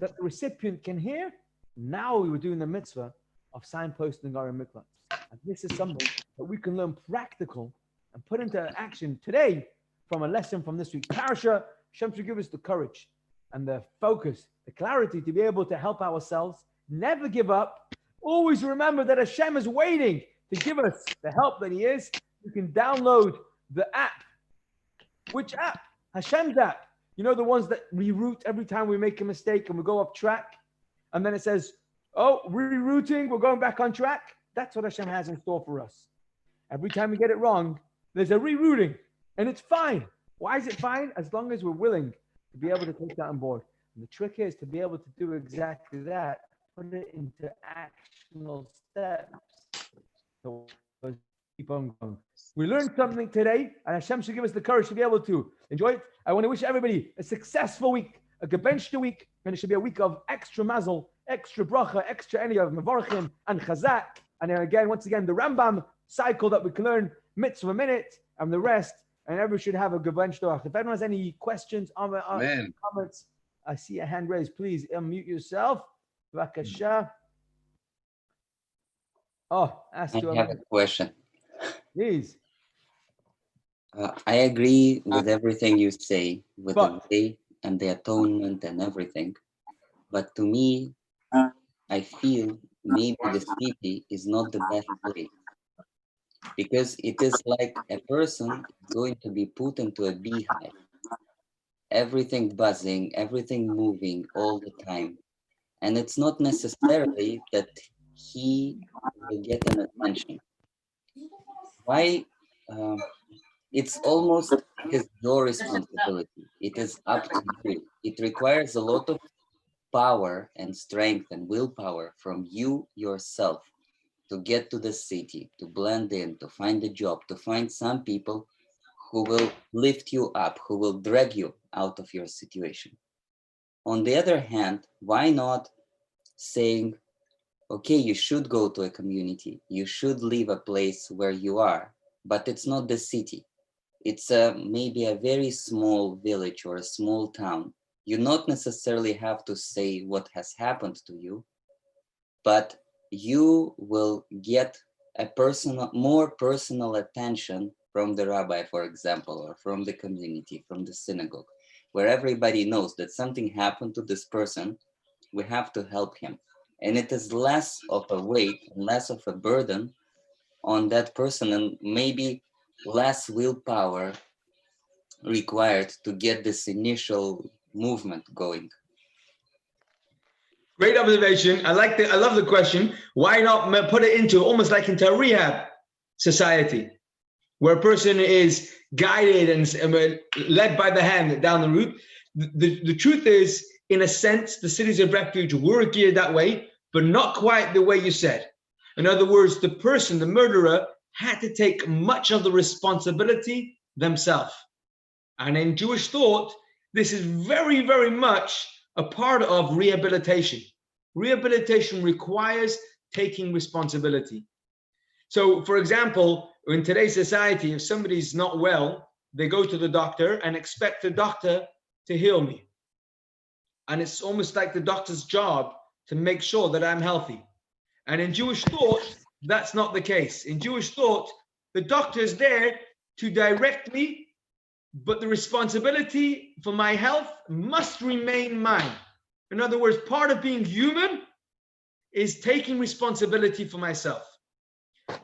that the recipient can hear. Now we were doing the mitzvah of signposting our mikvah. And this is something that we can learn practical and put into action today from a lesson from this week's Parshah. Hashem should give us the courage and the focus, the clarity to be able to help ourselves, never give up. Always remember that Hashem is waiting to give us the help that He is. You can download the app. Which app? Hashem's app. You know, the ones that reroute every time we make a mistake and we go off track. And then it says, oh, rerouting, we're going back on track. That's what Hashem has in store for us. Every time we get it wrong, there's a rerouting. And it's fine. Why is it fine? As long as we're willing to be able to take that on board. And the trick is to be able to do exactly that. Put it into actionable steps. So keep on going. We learned something today, and Hashem should give us the courage to be able to enjoy it. I want to wish everybody a successful week, a gebenchte week, and it should be a week of extra mazel, extra bracha, extra any of mevarchim and chazak. And then again, once again, the Rambam cycle that we can learn mitzvah a minute and the rest, and everyone should have a gebenchte week. If anyone has any questions, comments, I see a hand raised. Please unmute yourself. Vakasha. Oh, ask I you. have a question. Please. I agree with everything you say, with the day and the atonement and everything. But to me, I feel maybe the city is not the best place. Because it is like a person going to be put into a beehive. Everything buzzing, everything moving all the time. And it's not necessarily that he will get an attention. Why? It's almost your responsibility. It is up to you. It requires a lot of power and strength and willpower from you yourself to get to the city, to blend in, to find a job, to find some people who will lift you up, who will drag you out of your situation. On the other hand, why not saying, okay, you should go to a community, you should leave a place where you are, but it's not the city. It's maybe a very small village or a small town. You not necessarily have to say what has happened to you, but you will get a more personal attention from the rabbi, for example, or from the community, from the synagogue, where everybody knows that something happened to this person, we have to help him. And it is less of a weight, less of a burden on that person, and maybe less willpower required to get this initial movement going. Great observation. I love the question. Why not put it into almost like into a rehab society, where a person is guided and led by the hand down the route? The truth is, in a sense, the cities of refuge were geared that way, but not quite the way you said. In other words, the person, the murderer, had to take much of the responsibility themselves. And in Jewish thought, this is very, very much a part of rehabilitation. Rehabilitation requires taking responsibility. So, for example, in today's society, if somebody's not well, they go to the doctor and expect the doctor to heal me. And it's almost like the doctor's job to make sure that I'm healthy. And in Jewish thought, that's not the case. In Jewish thought, the doctor is there to direct me, but the responsibility for my health must remain mine. In other words, part of being human is taking responsibility for myself.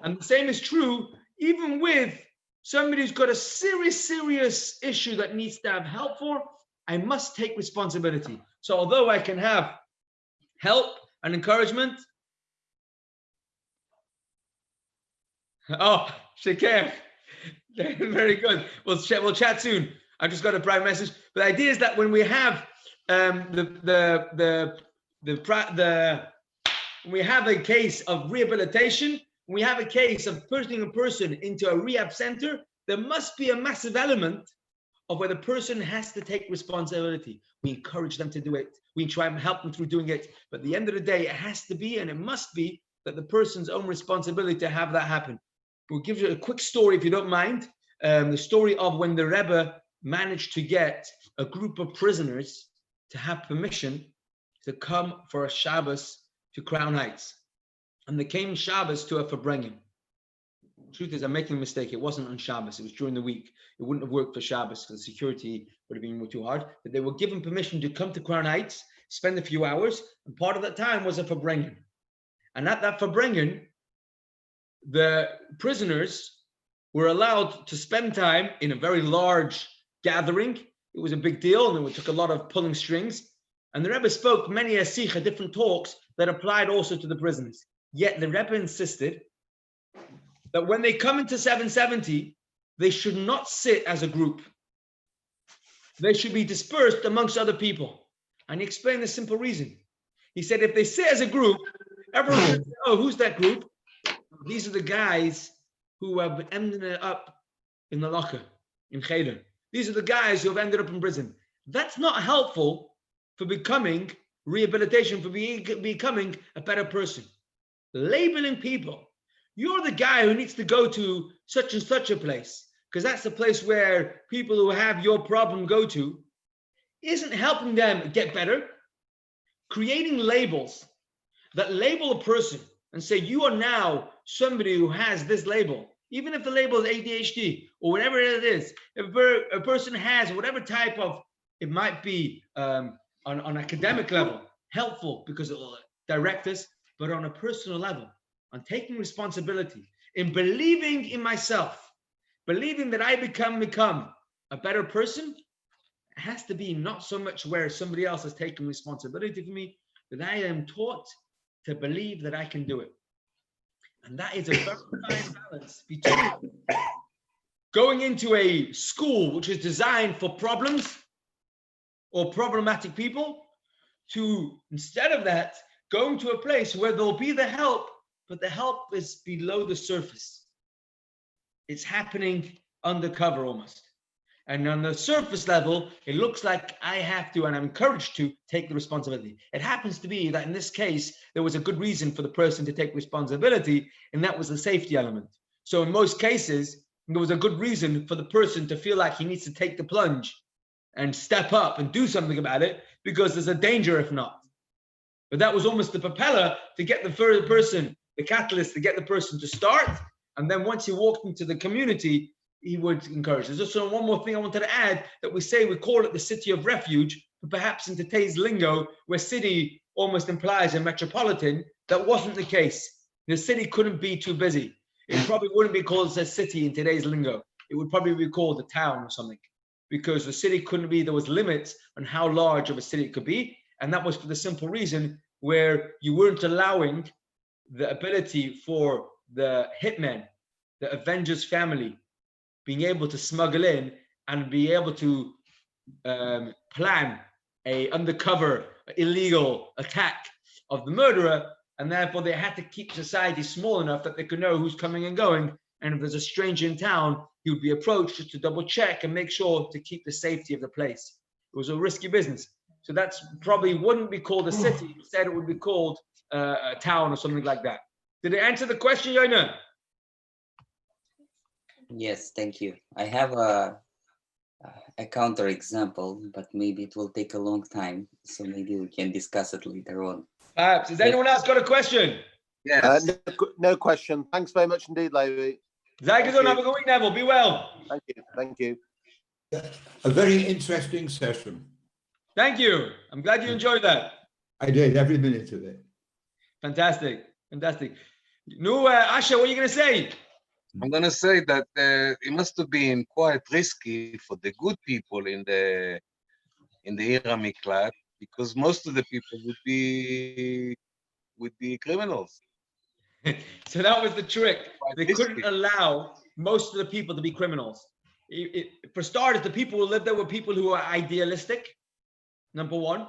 And the same is true even with somebody who's got a serious issue that needs to have help for. I must take responsibility. So although I can have help and encouragement. Oh, Shakir. Very good. We'll chat soon. I just got a private message. But the idea is that when we have when we have a case of rehabilitation, when we have a case of putting a person into a rehab center, there must be a massive element of where the person has to take responsibility. We encourage them to do it. We try and help them through doing it. But at the end of the day, it has to be, and it must be, that the person's own responsibility to have that happen. We'll give you a quick story, if you don't mind. The story of when the Rebbe managed to get a group of prisoners to have permission to come for a Shabbos to Crown Heights. And they came Shabbos to a Farbrengen. Truth is, I'm making a mistake. It wasn't on Shabbos. It was during the week. It wouldn't have worked for Shabbos because the security would have been too hard. But they were given permission to come to Crown Heights, spend a few hours, and part of that time was a Farbrengen. And at that Farbrengen, the prisoners were allowed to spend time in a very large gathering. It was a big deal, and it took a lot of pulling strings. And the Rebbe spoke many a sikha, different talks that applied also to the prisoners. Yet the Rebbe insisted that when they come into 770, they should not sit as a group. They should be dispersed amongst other people. And he explained the simple reason. He said, if they sit as a group, everyone says, oh, who's that group? These are the guys who have ended up in the locker, in Cheder. These are the guys who have ended up in prison. That's not helpful for becoming rehabilitation, for becoming a better person. Labeling people. You're the guy who needs to go to such and such a place, because that's the place where people who have your problem go to, isn't helping them get better. Creating labels that label a person and say, you are now somebody who has this label, even if the label is ADHD or whatever it is. If a person has whatever type of, it might be on academic level, helpful because it will direct us, but on a personal level, on taking responsibility, in believing in myself, believing that I become a better person, it has to be not so much where somebody else has taken responsibility for me, but I am taught to believe that I can do it. And that is a very fine balance between going into a school which is designed for problems or problematic people, to, instead of that, going to a place where there'll be the help, but the help is below the surface. It's happening undercover almost. And on the surface level, it looks like I have to, and I'm encouraged to, take the responsibility. It happens to be that in this case, there was a good reason for the person to take responsibility, and that was the safety element. So in most cases, there was a good reason for the person to feel like he needs to take the plunge and step up and do something about it, because there's a danger if not. But that was almost the propeller to get the further person, the catalyst to get the person to start. And then once he walked into the community, he would encourage. There's also one more thing I wanted to add, that we say we call it the city of refuge, but perhaps in today's lingo, where city almost implies a metropolitan, that wasn't the case. The city couldn't be too busy. It probably wouldn't be called a city in today's lingo. It would probably be called a town or something, because the city couldn't be, there was limits on how large of a city it could be. And that was for the simple reason where you weren't allowing the ability for the hitmen, the Avengers family, being able to smuggle in and be able to plan a undercover illegal attack of the murderer, and therefore they had to keep society small enough that they could know who's coming and going, and if there's a stranger in town, he would be approached just to double check and make sure to keep the safety of the place. It was a risky business. So that's probably wouldn't be called a city, instead it would be called a town or something like that. Did it answer the question, Yoina? Yes, thank you. I have a counter example, but maybe it will take a long time, so maybe we can discuss it later on. Perhaps. Has anyone else got a question? Yes. No question. Thanks very much indeed, Levi. Zagazon, have a good week, Neville. Be well. Thank you. Thank you. A very interesting session. Thank you. I'm glad you enjoyed that. I did, every minute of it. Fantastic. Fantastic. No, Asha, what are you going to say? I'm going to say that it must have been quite risky for the good people in the Ira Miklat, because most of the people would be criminals. So that was the trick. Quite They risky. couldn't allow most of the people to be criminals. For starters, the people who lived there were people who are idealistic, number one.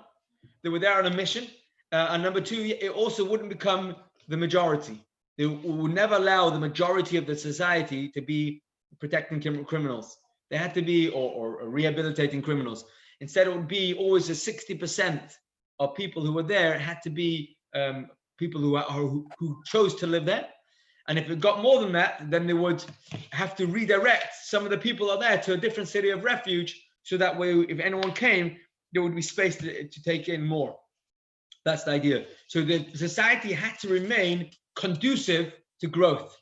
They were there on a mission. And number two, it also wouldn't become the majority. They would never allow the majority of the society to be protecting criminals. They had to be, or rehabilitating criminals. Instead, it would be always a 60% of people who were there had to be people who chose to live there. And if it got more than that, then they would have to redirect some of the people are there to a different city of refuge. So that way, if anyone came, there would be space to take in more. That's the idea. So the society had to remain conducive to growth.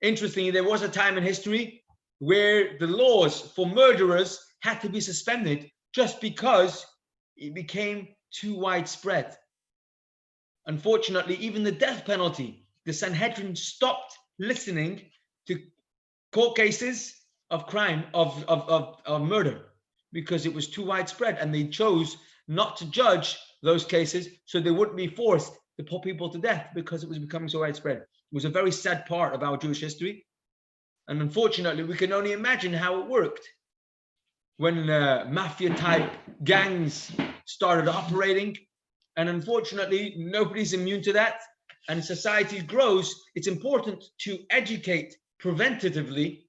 Interestingly, there was a time in history where the laws for murderers had to be suspended just because it became too widespread. Unfortunately, even the death penalty, the Sanhedrin stopped listening to court cases of crime, of murder, because it was too widespread, and they chose not to judge those cases so they wouldn't be forced to put people to death because it was becoming so widespread. It was a very sad part of our Jewish history. And unfortunately, we can only imagine how it worked when mafia-type gangs started operating. And unfortunately, nobody's immune to that. And society grows. It's important to educate preventatively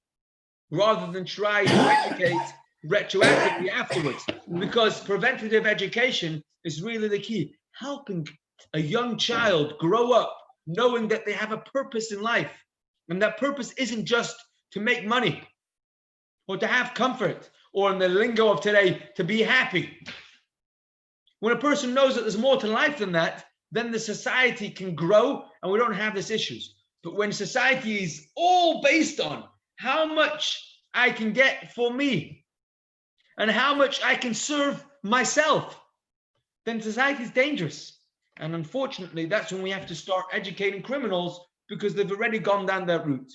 rather than try to educate retroactively afterwards, because preventative education is really the key. Helping a young child grow up knowing that they have a purpose in life, and that purpose isn't just to make money or to have comfort, or in the lingo of today, to be happy. When a person knows that there's more to life than that, then the society can grow and we don't have these issues. But when society is all based on how much I can get for me and how much I can serve myself, then society is dangerous. And unfortunately, that's when we have to start educating criminals, because they've already gone down that route.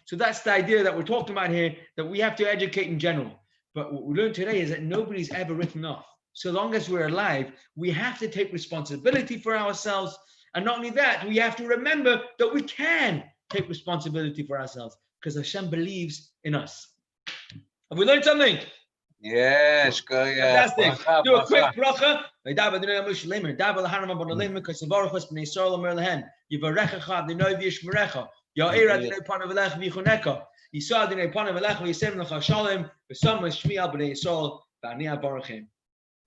So that's the idea that we're talking about here, that we have to educate in general. But what we learned today is that nobody's ever written off. So long as we're alive, we have to take responsibility for ourselves. And not only that, we have to remember that we can take responsibility for ourselves, because Hashem believes in us. Have we learned something? Yes, fantastic. Do a quick bracha.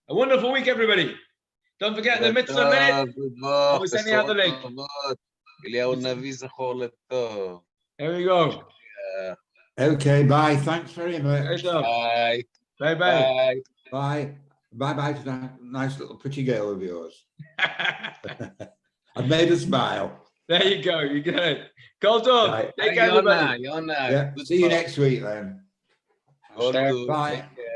A wonderful week, everybody. Don't forget the mitzvah minute. I'll be sending out the link. There we go. Okay, bye. Thanks very much. Bye. Bye. Bye. Bye to that nice little pretty girl of yours. I've made her smile. There you go. You get it. Go on. Take care, everybody. Yeah. See you next week then. Bye. Bye.